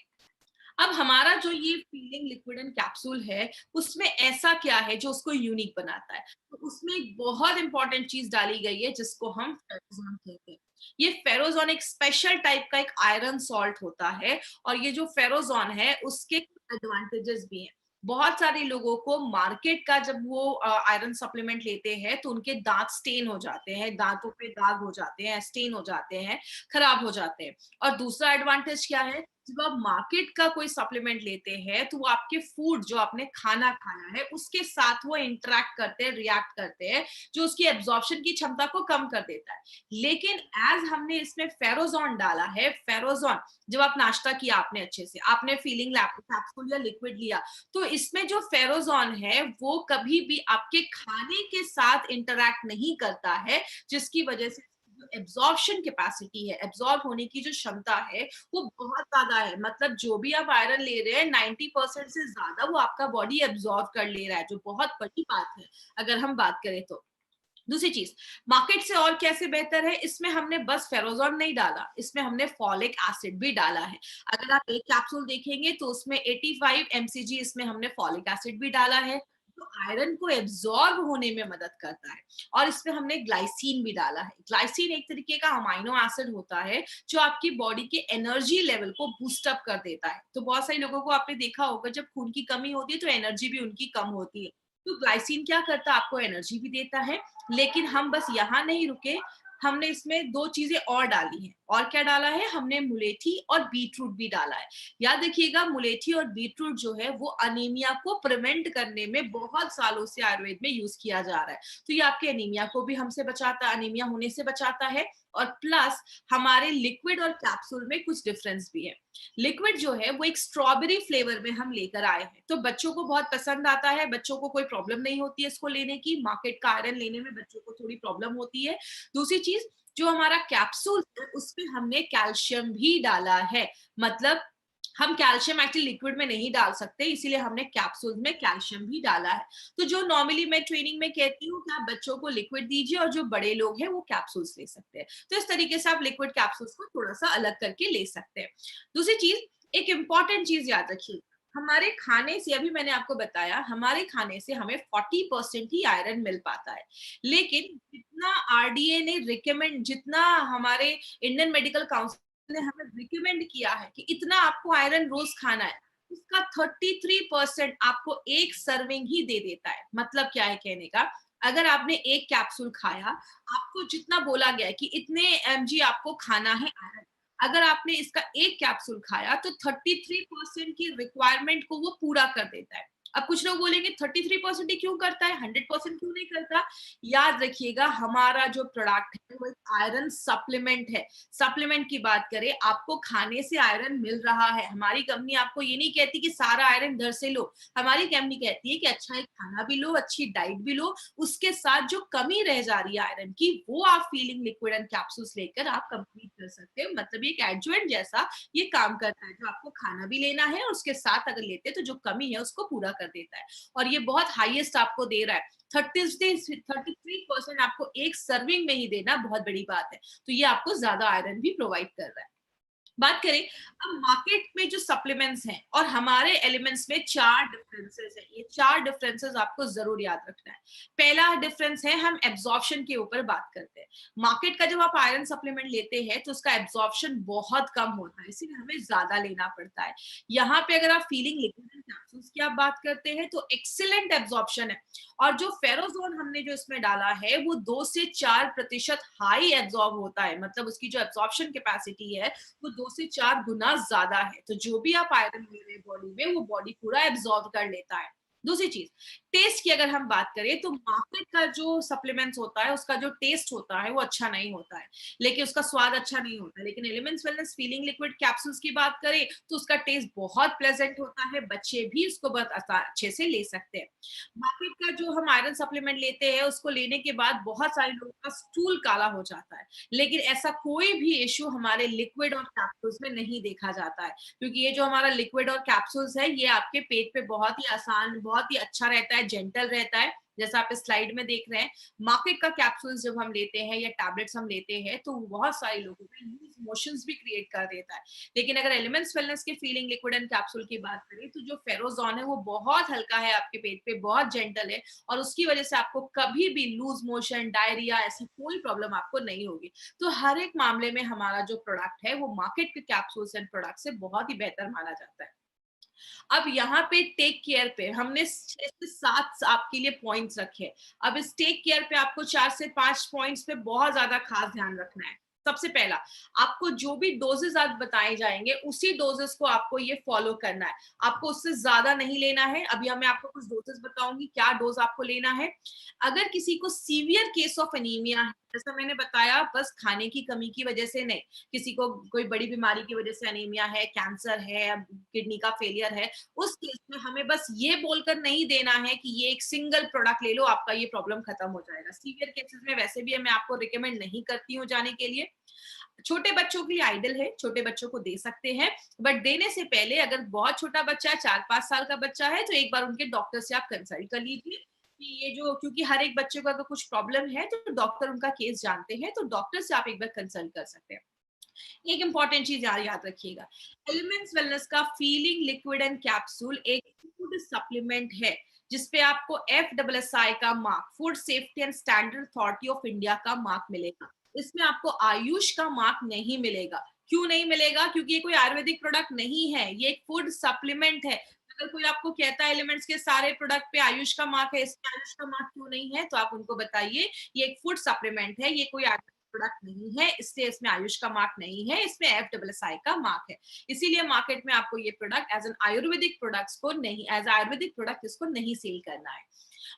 अब हमारा जो ये फीलिंग लिक्विड एंड कैप्सूल है, उसमें ऐसा क्या है जो उसको यूनिक बनाता है? तो उसमें एक बहुत इंपॉर्टेंट चीज डाली गई है जिसको हम फेरोजोन कहते हैं। ये फेरोजोन एक स्पेशल टाइप का एक आयरन सॉल्ट होता है, और ये जो फेरोजोन है उसके एडवांटेजेस भी हैं। बहुत सारे लोगों को मार्केट का जब वो आयरन सप्लीमेंट लेते हैं तो उनके दांत स्टेन हो जाते हैं, दांतों पे दाग हो जाते हैं, स्टेन हो जाते हैं, खराब हो जाते हैं। और दूसरा एडवांटेज क्या है, जब आप मार्केट का कोई सप्लीमेंट लेते हैं तो वो आपके फूड जो आपने खाना खाया है उसके साथ वो इंटरेक्ट करते हैं, रिएक्ट करते हैं, जो उसकी एब्जॉर्प्शन की क्षमता को कम कर देता है। लेकिन एज हमने इसमें फेरोजोन डाला है, फेरोजोन जब आप नाश्ता किया आपने अच्छे से, आपने फीलिंग कैप्सूल या लिक्विड लिया, तो इसमें जो फेरोजोन है वो कभी भी आपके खाने के साथ इंटरेक्ट नहीं करता है, जिसकी वजह से जो एब्जॉर्प्शन कैपेसिटी है, एब्जॉर्ब होने की जो क्षमता है, वो बहुत ज्यादा है। मतलब जो भी आप आयरन ले रहे हैं 90% से ज्यादा वो आपका बॉडी एब्जॉर्ब कर ले रहा है, जो बहुत बड़ी बात है अगर हम बात करें तो। दूसरी चीज, मार्केट से और कैसे बेहतर है, इसमें हमने बस फेरोजोन नहीं डाला, इसमें हमने फॉलिक एसिड भी डाला है। अगर आप एक कैप्सूल देखेंगे तो उसमें 85 mcg इसमें हमने फॉलिक एसिड भी डाला है, जो आयरन को एब्जॉर्ब होने में मदद करता है। और इसमें हमने ग्लाइसिन भी डाला है। ग्लाइसिन एक तरीके का अमाइनो एसिड होता है जो आपकी बॉडी के एनर्जी लेवल को बूस्ट अप कर देता है। तो बहुत सारे लोगों को आपने देखा होगा जब खून की कमी होती है तो एनर्जी भी उनकी कम होती है। तो ग्लाइसिन क्या करता है, आपको एनर्जी भी देता है। लेकिन हम बस यहाँ नहीं रुके, हमने इसमें दो चीजें और डाली हैं। और क्या डाला है, हमने मुलेठी और बीटरूट भी डाला है। याद रखिएगा, मुलेठी और बीटरूट जो है वो अनीमिया को प्रिवेंट करने में बहुत सालों से आयुर्वेद में यूज किया जा रहा है। तो ये आपके अनीमिया को भी हमसे बचाता है, अनीमिया होने से बचाता है। और प्लस हमारे लिक्विड और कैप्सूल में कुछ डिफरेंस भी है। लिक्विड जो है वो एक स्ट्रॉबेरी फ्लेवर में हम लेकर आए हैं, तो बच्चों को बहुत पसंद आता है, बच्चों को कोई प्रॉब्लम नहीं होती है इसको लेने की। मार्केट का आयरन लेने में बच्चों को थोड़ी प्रॉब्लम होती है। दूसरी चीज, जो हमारा कैप्सूल है उसमें हमने कैल्शियम भी डाला है। मतलब हम कैल्शियम एक्चुअली लिक्विड में नहीं डाल सकते, इसीलिए हमने कैप्सूल में कैल्शियम भी डाला है। तो जो नॉर्मली मैं ट्रेनिंग में कहती हूँ कि आप बच्चों को लिक्विड दीजिए और जो बड़े लोग हैं वो कैप्सूल्स ले सकते हैं। तो इस तरीके से आप लिक्विड कैप्सूल्स को थोड़ा सा अलग करके ले सकते हैं। दूसरी चीज, एक इंपॉर्टेंट चीज याद रखिए, हमारे खाने से, अभी मैंने आपको बताया, हमारे खाने से हमें 40% ही आयरन मिल पाता है। लेकिन जितना आरडीए ने रिकमेंड, जितना हमारे इंडियन मेडिकल काउंसिल ने हमें रिकमेंड किया है कि इतना आपको आयरन रोज खाना है, उसका 33% आपको एक सर्विंग ही दे देता है। मतलब क्या है कहने का, अगर आपने एक कैप्सूल खाया, आपको जितना बोला गया है कि इतने एमजी आपको खाना है आयरन, अगर आपने इसका एक कैप्सूल खाया तो 33% की रिक्वायरमेंट को वो पूरा कर देता है। अब कुछ लोग बोलेंगे 33% ही क्यों करता है, 100% क्यों नहीं करता? याद रखिएगा, हमारा जो प्रोडक्ट है वो एक आयरन सप्लीमेंट है। सप्लीमेंट की बात करें, आपको खाने से आयरन मिल रहा है। हमारी कंपनी आपको ये नहीं कहती कि सारा आयरन इधर से लो। हमारी कंपनी कहती है कि अच्छा एक खाना भी लो, अच्छी डाइट भी लो, उसके साथ जो कमी रह जा रही है आयरन की, वो आप फीलिंग लिक्विड एंड कैप्सूल्स लेकर आप कंप्लीट कर सकते हैं। मतलब ये एक एडजुवेंट जैसा ये काम करता है, जो आपको खाना भी लेना है और उसके साथ अगर लेते हैं तो जो कमी है उसको पूरा कर देता है। और ये बहुत हाईएस्ट आपको दे रहा है। 33% आपको एक सर्विंग में ही देना बहुत बड़ी बात है। तो ये आपको ज्यादा आयरन भी प्रोवाइड कर रहा है। बात करें अब मार्केट में जो सप्लीमेंट्स हैं और हमारे एलिमेंट्स में 4 डिफरेंसेस हैं। ये 4 डिफरेंसेस आपको जरूर याद रखना है। पहला डिफरेंस है, हम एब्जॉर्प्शन के ऊपर बात करते हैं। मार्केट का जब आप आयरन सप्लीमेंट लेते हैं तो उसका एब्जॉर्प्शन बहुत कम होता है, इसीलिए हमें ज्यादा लेना पड़ता है। यहाँ पे अगर आप फीलिंग लिक्विड एंड कैप्सूल्स की आप बात करते हैं तो एक्सीलेंट एब्जॉर्प्शन है। और जो फेरोजोन हमने जो इसमें डाला है वो 2 से 4% हाई एब्जॉर्ब होता है। मतलब उसकी जो एब्जॉर्प्शन कैपेसिटी है वो 2 से 4 गुना ज्यादा है। तो जो भी आप आयरन ले रहे हैं बॉडी में, वो बॉडी पूरा एब्जॉर्ब कर लेता है। दूसरी चीज, टेस्ट की अगर हम बात करें तो मार्केट का जो सप्लीमेंट्स होता है उसका जो टेस्ट होता है वो अच्छा नहीं होता है, लेकिन उसका स्वाद अच्छा नहीं होता है। लेकिन elements wellness feeling liquid capsules की बात करें तो उसका टेस्ट बहुत प्लेजेंट होता है, बच्चे भी उसको बहुत अच्छे से ले सकते हैं। मार्केट का जो हम आयरन सप्लीमेंट लेते हैं उसको लेने के बाद बहुत सारे लोगों का स्टूल काला हो जाता है, लेकिन ऐसा कोई भी इश्यू हमारे लिक्विड और कैप्सूल्स में नहीं देखा जाता है। क्योंकि ये जो हमारा लिक्विड और कैप्सूल्स है ये आपके पेट पे बहुत ही आसान, बहुत ही अच्छा रहता है, जेंटल रहता है, जैसा आप इस स्लाइड में देख रहे हैं। मार्केट का कैप्सूल्स जब हम लेते हैं या टैबलेट्स हम लेते हैं तो बहुत सारे लोगों में लूज मोशंस भी क्रिएट कर देता है। लेकिन अगर एलिमेंट्स वेलनेस के फीलिंग लिक्विड एंड कैप्सूल की बात करें तो जो फेरोजोन है वो बहुत हल्का है, आपके पेट पे बहुत जेंटल है, और उसकी वजह से आपको कभी भी लूज मोशन, डायरिया, ऐसी कोई प्रॉब्लम आपको नहीं होगी। तो हर एक मामले में हमारा जो प्रोडक्ट है वो मार्केट के कैप्सूल्स एंड प्रोडक्ट से बहुत ही बेहतर माना जाता है। अब यहाँ पे टेक केयर पे हमने 6 से 7 आपके लिए पॉइंट्स रखे। अब इस टेक केयर पे आपको 4 से 5 पॉइंट्स पे बहुत ज्यादा खास ध्यान रखना है। सबसे पहला, आपको जो भी डोजेस आज बताए जाएंगे उसी डोजेस को आपको ये फॉलो करना है। आपको उससे ज्यादा नहीं लेना है। अभी मैं आपको कुछ डोजेस बताऊंगी क्या डोज आपको लेना है। अगर किसी को सीवियर केस ऑफ एनीमिया है, जैसा मैंने बताया, बस खाने की कमी की वजह से नहीं, किसी को कोई बड़ी बीमारी की वजह से एनीमिया है, कैंसर है, किडनी का फेलियर है, उस केस में हमें बस ये बोलकर नहीं देना है कि ये एक सिंगल प्रोडक्ट ले लो, आपका ये प्रॉब्लम खत्म हो जाएगा। सीवियर केसेस में वैसे भी मैं आपको रिकमेंड नहीं करती हूँ जाने के लिए। छोटे बच्चों के लिए आइडल है, छोटे बच्चों को दे सकते हैं, बट देने से पहले अगर बहुत छोटा बच्चा है, 4-5 साल का बच्चा है, तो एक बार उनके डॉक्टर से आप कंसल्ट कर लीजिए कि ये जो, क्योंकि हर एक बच्चे को अगर कुछ प्रॉब्लम है तो डॉक्टर उनका केस जानते हैं, तो डॉक्टर से आप एक बार कंसल्ट कर सकते हैं। एक इंपॉर्टेंट चीज याद रखिएगा, एलिमेंट्स वेलनेस का फीलिंग लिक्विड एंड कैप्सूल एक फूड सप्लीमेंट है जिसपे आपको FSSAI का mark, food safety and standard authority of India का मार्क मिलेगा। इसमें आपको आयुष का मार्क नहीं मिलेगा। क्यों नहीं मिलेगा? क्योंकि ये कोई आयुर्वेदिक प्रोडक्ट नहीं है, ये एक फूड सप्लीमेंट है। अगर कोई आपको कहता है एलिमेंट्स के सारे प्रोडक्ट पे आयुष का मार्क है, इसमें आयुष का मार्क क्यों नहीं है, तो आप उनको बताइए ये एक फूड सप्लीमेंट है, ये कोई प्रोडक्ट नहीं है, इसलिए इसमें आयुष का मार्क नहीं है, इसमें FSSAI का मार्क है। इसीलिए मार्केट में आपको ये product as an ayurvedic products को नहीं, एज आयुर्वेदिक प्रोडक्ट इसको नहीं सेल करना है।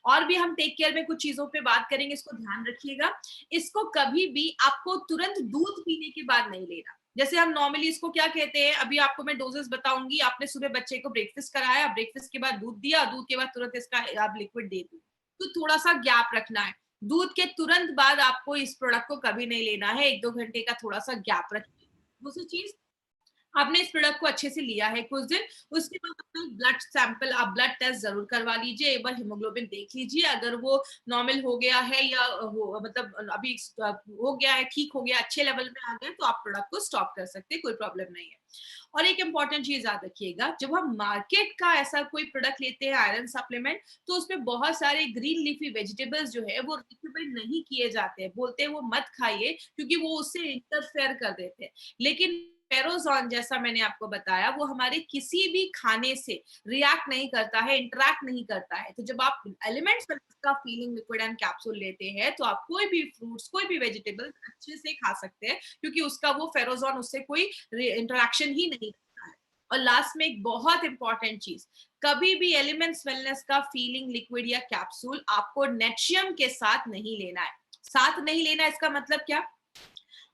और भी हम टेक केयर में कुछ चीजों पे बात करेंगे, इसको ध्यान रखिएगा। इसको कभी भी आपको तुरंत दूध पीने के बाद नहीं लेना। जैसे हम नॉर्मली इसको क्या कहते हैं, अभी आपको मैं डोजेस बताऊंगी। आपने सुबह बच्चे को ब्रेकफास्ट कराया, ब्रेकफास्ट के बाद दूध दिया, दूध के बाद तुरंत इसका आप लिक्विड दे दी, तो थोड़ा सा गैप रखना है। दूध के तुरंत बाद आपको इस प्रोडक्ट को कभी नहीं लेना है, 1-2 घंटे का थोड़ा सा गैप रखिए। दूसरी चीज, आपने इस प्रोडक्ट को अच्छे से लिया है कुछ दिन, उसके बाद अपना ब्लड सैंपल, आप ब्लड टेस्ट जरूर करवा लीजिए, एक बार हीमोग्लोबिन देख लीजिए। अगर वो नॉर्मल हो गया है या हो, मतलब अभी हो गया है, ठीक हो गया, अच्छे लेवल में आ गया, तो आप प्रोडक्ट को स्टॉप कर सकते हैं, कोई प्रॉब्लम नहीं है। और एक इंपॉर्टेंट चीज याद रखिएगा, जब हम मार्केट का ऐसा कोई प्रोडक्ट लेते हैं आयरन सप्लीमेंट, तो उसमें बहुत सारे ग्रीन लीफी वेजिटेबल्स जो है वो रिकमेंड नहीं किए जाते हैं, बोलते हैं वो मत खाइए क्योंकि वो उससे इंटरफेयर कर देते हैं। लेकिन पेरोजॉन, जैसा मैंने आपको बताया, वो हमारे किसी भी खाने से रिएक्ट नहीं करता है, इंटरैक्ट नहीं करता है। तो जब आप एलिमेंट्स का फीलिंग लिक्विड एंड कैप्सूल लेते हैं तो आप कोई भी फ्रूट्स, कोई भी वेजिटेबल अच्छे से खा सकते हैं, क्योंकि उसका वो फेरोजॉन उससे कोई इंटरेक्शन ही नहीं करता है। और लास्ट में एक बहुत इंपॉर्टेंट चीज, कभी भी एलिमेंट्स वेलनेस का फीलिंग लिक्विड या कैप्सूल आपको नेट्रियम के साथ नहीं लेना है। साथ नहीं लेना, इसका मतलब क्या?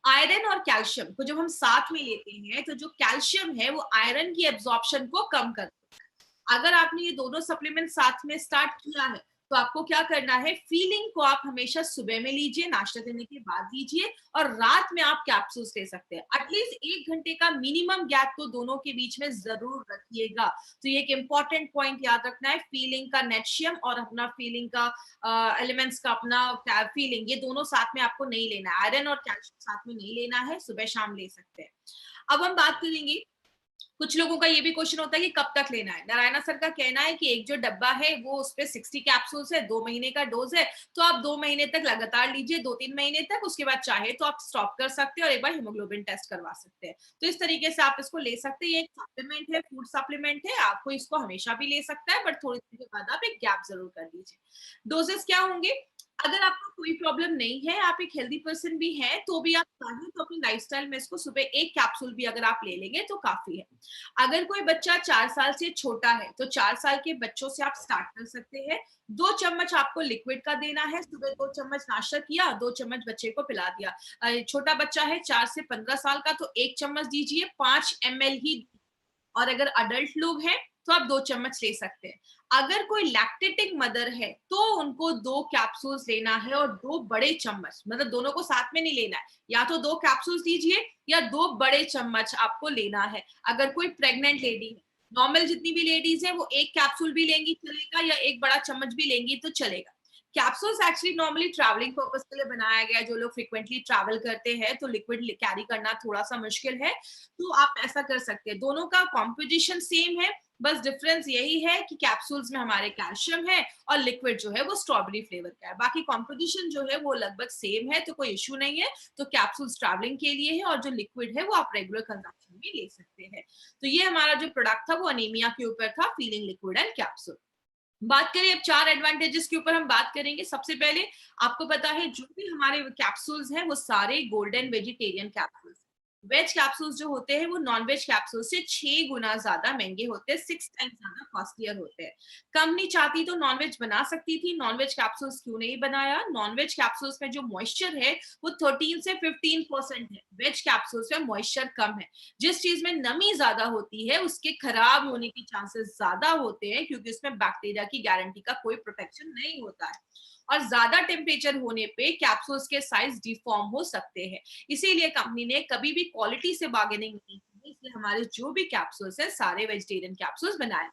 आयरन और कैल्शियम को जब हम साथ में लेते हैं तो जो कैल्शियम है वो आयरन की एब्जॉर्प्शन को कम करता है। अगर आपने ये दोनों सप्लीमेंट साथ में स्टार्ट किया है तो आपको क्या करना है, फीलिंग को आप हमेशा सुबह में लीजिए, नाश्ता करने के बाद लीजिए, और रात में आप कैप्सूल्स ले सकते हैं। एटलीस्ट 1 घंटे का मिनिमम गैप तो दोनों के बीच में जरूर रखिएगा। तो ये एक इंपॉर्टेंट पॉइंट याद रखना है, फीलिंग का नेट्रियम और अपना फीलिंग का एलिमेंट्स का अपना फीलिंग, ये दोनों साथ में आपको नहीं लेना है। आयरन और कैल्शियम साथ में नहीं लेना है, सुबह शाम ले सकते हैं। अब हम बात करेंगे, कुछ लोगों का ये भी क्वेश्चन होता है कि कब तक लेना है। नारायणा सर का कहना है कि एक जो डब्बा है वो उस पे 60 कैप्सूल्स है, 2 महीने का डोज है, तो आप 2 महीने तक लगातार लीजिए, 2-3 महीने तक। उसके बाद चाहे तो आप स्टॉप कर सकते हैं और एक बार हीमोग्लोबिन टेस्ट करवा सकते हैं। तो इस तरीके से आप इसको ले सकते हैं। ये एक सप्लीमेंट है, फूड सप्लीमेंट है, आपको इसको हमेशा भी ले सकता है, बट थोड़ी देर के बाद आप एक गैप जरूर कर लीजिए। डोजेस क्या होंगे? अगर आपको कोई प्रॉब्लम नहीं है, आप एक हेल्दी पर्सन भी हैं, तो भी आप चाहें तो अपनी लाइफस्टाइल में इसको सुबह 1 कैप्सूल भी अगर आप ले लेंगे तो काफी है। अगर कोई बच्चा 4 साल से छोटा है तो 4 साल के बच्चों से आप स्टार्ट कर सकते हैं। 2 चम्मच आपको लिक्विड का देना है, सुबह 2 चम्मच नाश्ता किया, 2 चम्मच बच्चे को पिला दिया। छोटा बच्चा है 4 से 15 साल का तो 1 चम्मच दीजिए, 5 ml ही। और अगर अडल्ट लोग हैं तो आप 2 चम्मच ले सकते हैं। अगर कोई लैक्टेटिंग मदर है तो उनको 2 कैप्सूल्स लेना है और 2 बड़े चम्मच, मतलब दोनों को साथ में नहीं लेना है, या तो 2 कैप्सूल्स लीजिए या 2 बड़े चम्मच आपको लेना है। अगर कोई प्रेग्नेंट लेडी है, नॉर्मल जितनी भी लेडीज है वो 1 कैप्सूल भी लेंगी चलेगा, या 1 बड़ा चम्मच भी लेंगी तो चलेगा। Capsules actually normally travelling purpose के लिए बनाया गया है। जो लोग फ्रिक्वेंटली ट्रैवल करते हैं तो लिक्विड कैरी करना थोड़ा सा मुश्किल है, तो आप ऐसा कर सकते हैं। दोनों का कॉम्पोजिशन सेम है, बस डिफरेंस यही है कि कैप्सूल्स में हमारे कैल्शियम है और लिक्विड जो है वो स्ट्रॉबेरी फ्लेवर का है। बाकी कॉम्पोजिशन जो है वो लगभग सेम है, तो कोई इश्यू नहीं है। तो कैप्सूल्स ट्रैवलिंग के लिए है और जो लिक्विड है वो आप रेगुलर कंजम्पशन में ले सकते हैं। तो ये हमारा जो प्रोडक्ट था वो अनीमिया के ऊपर था, फीलिंग लिक्विड एंड कैप्सूल। बात करें अब 4 एडवांटेजेस के ऊपर हम बात करेंगे। सबसे पहले आपको पता है जो भी हमारे कैप्सूल्स हैं वो सारे golden vegetarian capsules. Veg capsules जो होते हैं वो नॉन वेज कैप्सूल से 6 गुना ज्यादा महंगे होते हैं, 6 टाइम्स ज्यादा कॉस्टलियर होते हैं। कंपनी चाहती तो नॉन वेज बना सकती थी, नॉन वेज कैप्सूल्स क्यों नहीं बनाया? नॉन वेज कैप्सूल्स में जो मॉइस्चर है वो 13 से 15% है, वेज कैप्सूल्स में मॉइस्चर कम है। जिस चीज में नमी ज्यादा होती है उसके खराब होने के चांसेस ज्यादा होते हैं, क्योंकि उसमें बैक्टीरिया की गारंटी का कोई प्रोटेक्शन नहीं होता है। और ज्यादा टेम्परेचर होने पे कैप्सूल्स के साइज डिफॉर्म हो सकते हैं। इसीलिए कंपनी ने कभी भी क्वालिटी से बार्गेनिंग नहीं की, इसलिए हमारे जो भी कैप्सूल्स है सारे वेजिटेरियन कैप्सूल्स बनाए।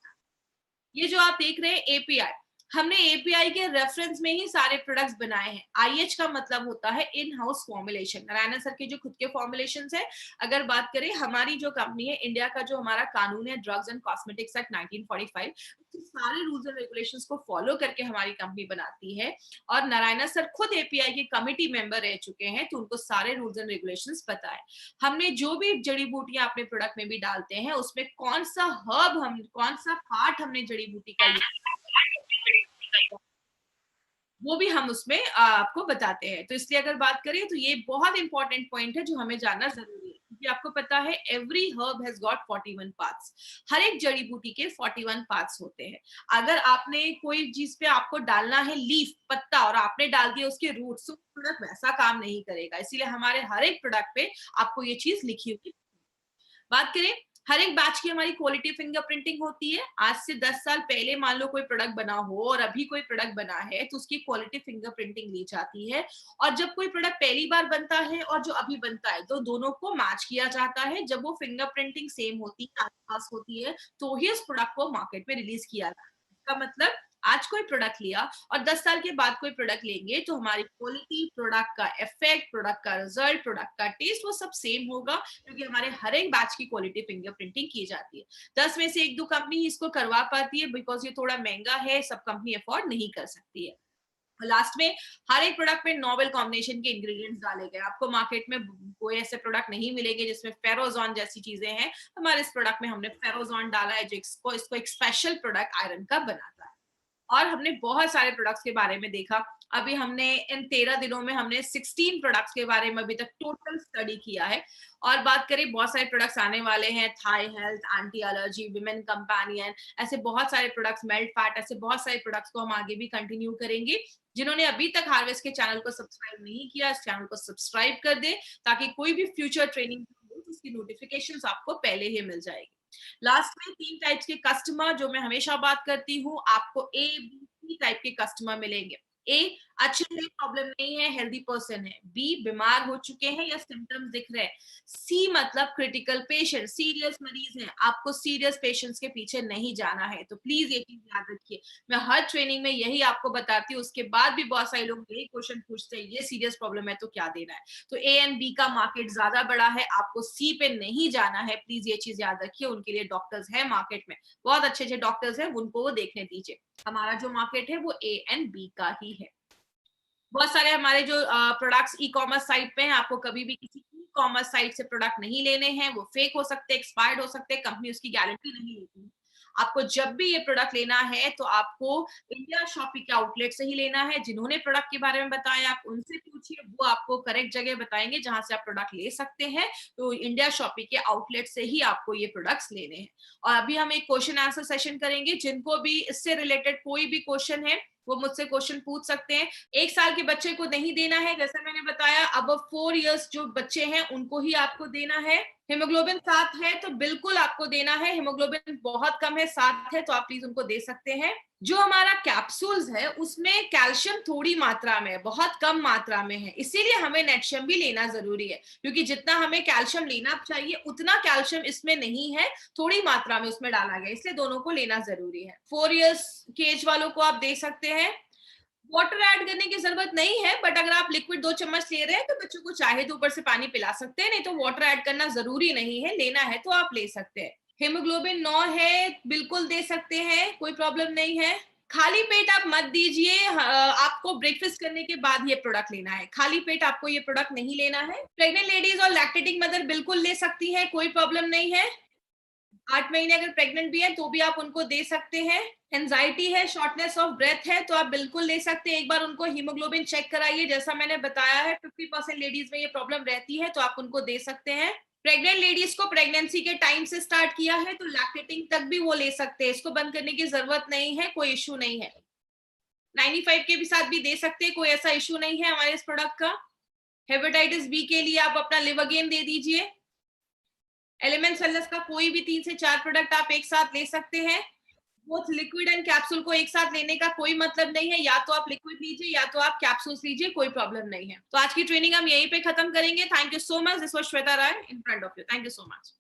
ये जो आप देख रहे हैं एपीआई, हमने एपीआई के रेफरेंस में ही सारे प्रोडक्ट्स बनाए हैं। आईएच का मतलब होता है in house formulation. Narayan sir के जो खुद के फॉर्मुलेशंस है, अगर बात करें हमारी जो कंपनी है, इंडिया का जो हमारा कानून है ड्रग्स एंड कॉस्मेटिक्स एक्ट 1945, सारे रूल्स एंड रेगुलेशंस को फॉलो करके हमारी कंपनी बनाती है। और नारायण सर खुद एपीआई के कमिटी मेंबर रह चुके हैं, तो उनको सारे रूल्स एंड रेगुलेशंस पता है। हमने जो भी जड़ी बूटियां अपने प्रोडक्ट में भी डालते हैं उसमें कौन सा हर्ब, हम कौन सा पार्ट हमने जड़ी बूटी का वो भी हम उसमें आपको बताते हैं। तो इसलिए अगर बात करें तो ये बहुत इंपॉर्टेंट पॉइंट है जो हमें जानना जरूरी है, क्योंकि आपको पता है every herb has got 41 parts. हर एक जड़ी बूटी के 41 पार्ट्स होते हैं। अगर आपने कोई चीज पे आपको डालना है लीफ, पत्ता, और आपने डाल दिया उसके रूट्स, तो प्रोडक्ट वैसा काम नहीं करेगा। इसीलिए हमारे हर एक प्रोडक्ट पे आपको ये चीज लिखी हुई। बात करें, हर एक बैच की हमारी क्वालिटी फिंगरप्रिंटिंग होती है। आज से 10 साल पहले मान लो कोई प्रोडक्ट बना हो और अभी कोई प्रोडक्ट बना है तो उसकी क्वालिटी फिंगरप्रिंटिंग ली जाती है। और जब कोई प्रोडक्ट पहली बार बनता है और जो अभी बनता है तो दोनों को मैच किया जाता है। जब वो फिंगरप्रिंटिंग सेम होती है, आसपास होती है, तो ही उस प्रोडक्ट को मार्केट में रिलीज किया जाता है। इसका मतलब आज कोई प्रोडक्ट लिया और 10 साल के बाद कोई प्रोडक्ट लेंगे तो हमारी क्वालिटी, प्रोडक्ट का इफेक्ट, प्रोडक्ट का रिजल्ट, प्रोडक्ट का टेस्ट वो सब सेम होगा, क्योंकि हमारे हर एक बैच की क्वालिटी फिंगरप्रिंटिंग की जाती है। 10 में से 1-2 कंपनी ही इसको करवा पाती है, बिकॉज ये थोड़ा महंगा है, सब कंपनी अफोर्ड नहीं कर सकती है। लास्ट में हर एक प्रोडक्ट में नोवेल कॉम्बिनेशन के इंग्रेडिएंट्स डाले गए। आपको मार्केट में कोई ऐसे प्रोडक्ट नहीं मिलेंगे जिसमें फेरोजॉन जैसी चीजें हैं। हमारे इस प्रोडक्ट में हमने फेरोजॉन डाला है जो इसको एक स्पेशल प्रोडक्ट आयरन का बनाता है। और हमने बहुत सारे प्रोडक्ट्स के बारे में देखा। अभी हमने इन 13 दिनों में हमने 16 प्रोडक्ट्स के बारे में अभी तक टोटल स्टडी किया है। और बात करें, बहुत सारे प्रोडक्ट्स आने वाले हैं, thigh health, anti allergy, women companion, ऐसे बहुत सारे प्रोडक्ट्स, मेल्ट फैट, ऐसे बहुत सारे प्रोडक्ट्स को हम आगे भी कंटिन्यू करेंगे। जिन्होंने अभी तक हार्वेस्ट के चैनल को सब्सक्राइब नहीं किया, इस चैनल को सब्सक्राइब कर दे, ताकि कोई भी फ्यूचर ट्रेनिंग हो उसकी नोटिफिकेशंस आपको पहले ही मिल जाएगी। लास्ट में 3 टाइप्स के कस्टमर जो मैं हमेशा बात करती हूँ, आपको ए बी सी टाइप के कस्टमर मिलेंगे। ए, अच्छे हैं, प्रॉब्लम नहीं है, हेल्दी पर्सन है। बी, बीमार हो चुके हैं या सिम्टम्स दिख रहे हैं। सी मतलब क्रिटिकल पेशेंट, सीरियस मरीज हैं, आपको सीरियस पेशेंट्स के पीछे नहीं जाना है। तो प्लीज ये चीज याद रखिए, मैं हर ट्रेनिंग में यही आपको बताती हूँ। उसके बाद भी बहुत सारे लोग यही क्वेश्चन पूछते हैं, ये सीरियस प्रॉब्लम है तो क्या देना है। तो ए एंड बी का मार्केट ज्यादा बड़ा है, आपको सी पे नहीं जाना है, प्लीज ये चीज याद रखिए। उनके लिए डॉक्टर्स है मार्केट में, बहुत अच्छे अच्छे डॉक्टर्स हैं, उनको वो देखने दीजिए। हमारा जो मार्केट है वो ए एंड बी का ही है। बहुत सारे हमारे जो प्रोडक्ट्स ई कॉमर्स साइट पे हैं, आपको कभी भी किसी ई कॉमर्स साइट से प्रोडक्ट नहीं लेने हैं। वो फेक हो सकते हैं, एक्सपायर्ड हो सकते हैं, कंपनी उसकी गारंटी नहीं लेती। आपको जब भी ये प्रोडक्ट लेना है तो आपको इंडिया शॉपी के आउटलेट से ही लेना है। जिन्होंने प्रोडक्ट के बारे में बताया आप उनसे पूछिए, वो आपको करेक्ट जगह बताएंगे जहां से आप प्रोडक्ट ले सकते हैं। तो इंडिया शॉपी के आउटलेट से ही आपको ये प्रोडक्ट्स लेने हैं। और अभी हम एक क्वेश्चन आंसर सेशन करेंगे। जिनको भी इससे रिलेटेड कोई भी क्वेश्चन है वो मुझसे क्वेश्चन पूछ सकते हैं। 1 साल के बच्चे को नहीं देना है, जैसे मैंने बताया। अब 4 इयर्स जो बच्चे हैं उनको ही आपको देना है। हीमोग्लोबिन 7 है तो बिल्कुल आपको देना है। हीमोग्लोबिन बहुत कम है, 7 है, तो आप प्लीज उनको दे सकते हैं। जो हमारा कैप्सूल्स है उसमें कैल्शियम थोड़ी मात्रा में है, बहुत कम मात्रा में है, इसीलिए हमें नेटशियम भी लेना जरूरी है। क्योंकि जितना हमें कैल्शियम लेना चाहिए उतना कैल्शियम इसमें नहीं है, थोड़ी मात्रा में उसमें डाला गया, इसलिए दोनों को लेना जरूरी है। 4 इयर्स की एज वालों को आप दे सकते हैं। वाटर ऐड करने की जरूरत नहीं है, बट अगर आप लिक्विड 2 चम्मच ले रहे हैं तो बच्चों को चाहे तो ऊपर से पानी पिला सकते हैं, नहीं तो वाटर ऐड करना जरूरी नहीं है। लेना है तो आप ले सकते हैं। हीमोग्लोबिन 9 है, बिल्कुल दे सकते हैं, कोई प्रॉब्लम नहीं है। खाली पेट आप मत दीजिए, आपको ब्रेकफास्ट करने के बाद ये प्रोडक्ट लेना है। खाली पेट आपको ये प्रोडक्ट नहीं लेना है। प्रेग्नेंट लेडीज और लैक्टेटिंग मदर बिल्कुल ले सकती है, कोई प्रॉब्लम नहीं है। 8 महीने अगर प्रेग्नेंट भी है तो भी आप उनको दे सकते हैं। एंजाइटी है, शॉर्टनेस ऑफ ब्रेथ है तो आप बिल्कुल ले सकते हैं। एक बार उनको हीमोग्लोबिन चेक कराइए, जैसा मैंने बताया है 50% लेडीज में ये प्रॉब्लम रहती है, तो आप उनको दे सकते हैं। प्रेग्नेंट लेडीज को प्रेगनेंसी के टाइम से स्टार्ट किया है तो लैक्टेटिंग तक भी वो ले सकते हैं, इसको बंद करने की जरूरत नहीं है, कोई इश्यू नहीं है। 95 के भी साथ भी दे सकते हैं, कोई ऐसा इश्यू नहीं है हमारे इस प्रोडक्ट का। हेपेटाइटिस बी के लिए आप अपना लिवरगेन दे दीजिए। एलिमेंट्स वेलनेस का कोई भी 3 से 4 प्रोडक्ट आप एक साथ ले सकते हैं। बोथ लिक्विड एंड कैप्सूल को एक साथ लेने का कोई मतलब नहीं है, या तो आप लिक्विड लीजिए या तो आप कैप्सूल्स लीजिए, कोई प्रॉब्लम नहीं है। तो आज की ट्रेनिंग हम यहीं पे खत्म करेंगे। Thank you so much. This was Shweta Rai in front of you. Thank you so much.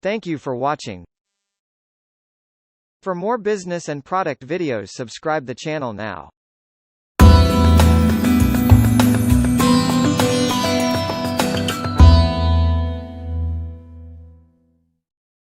Thank you for watching. For more business and product videos, subscribe the channel now.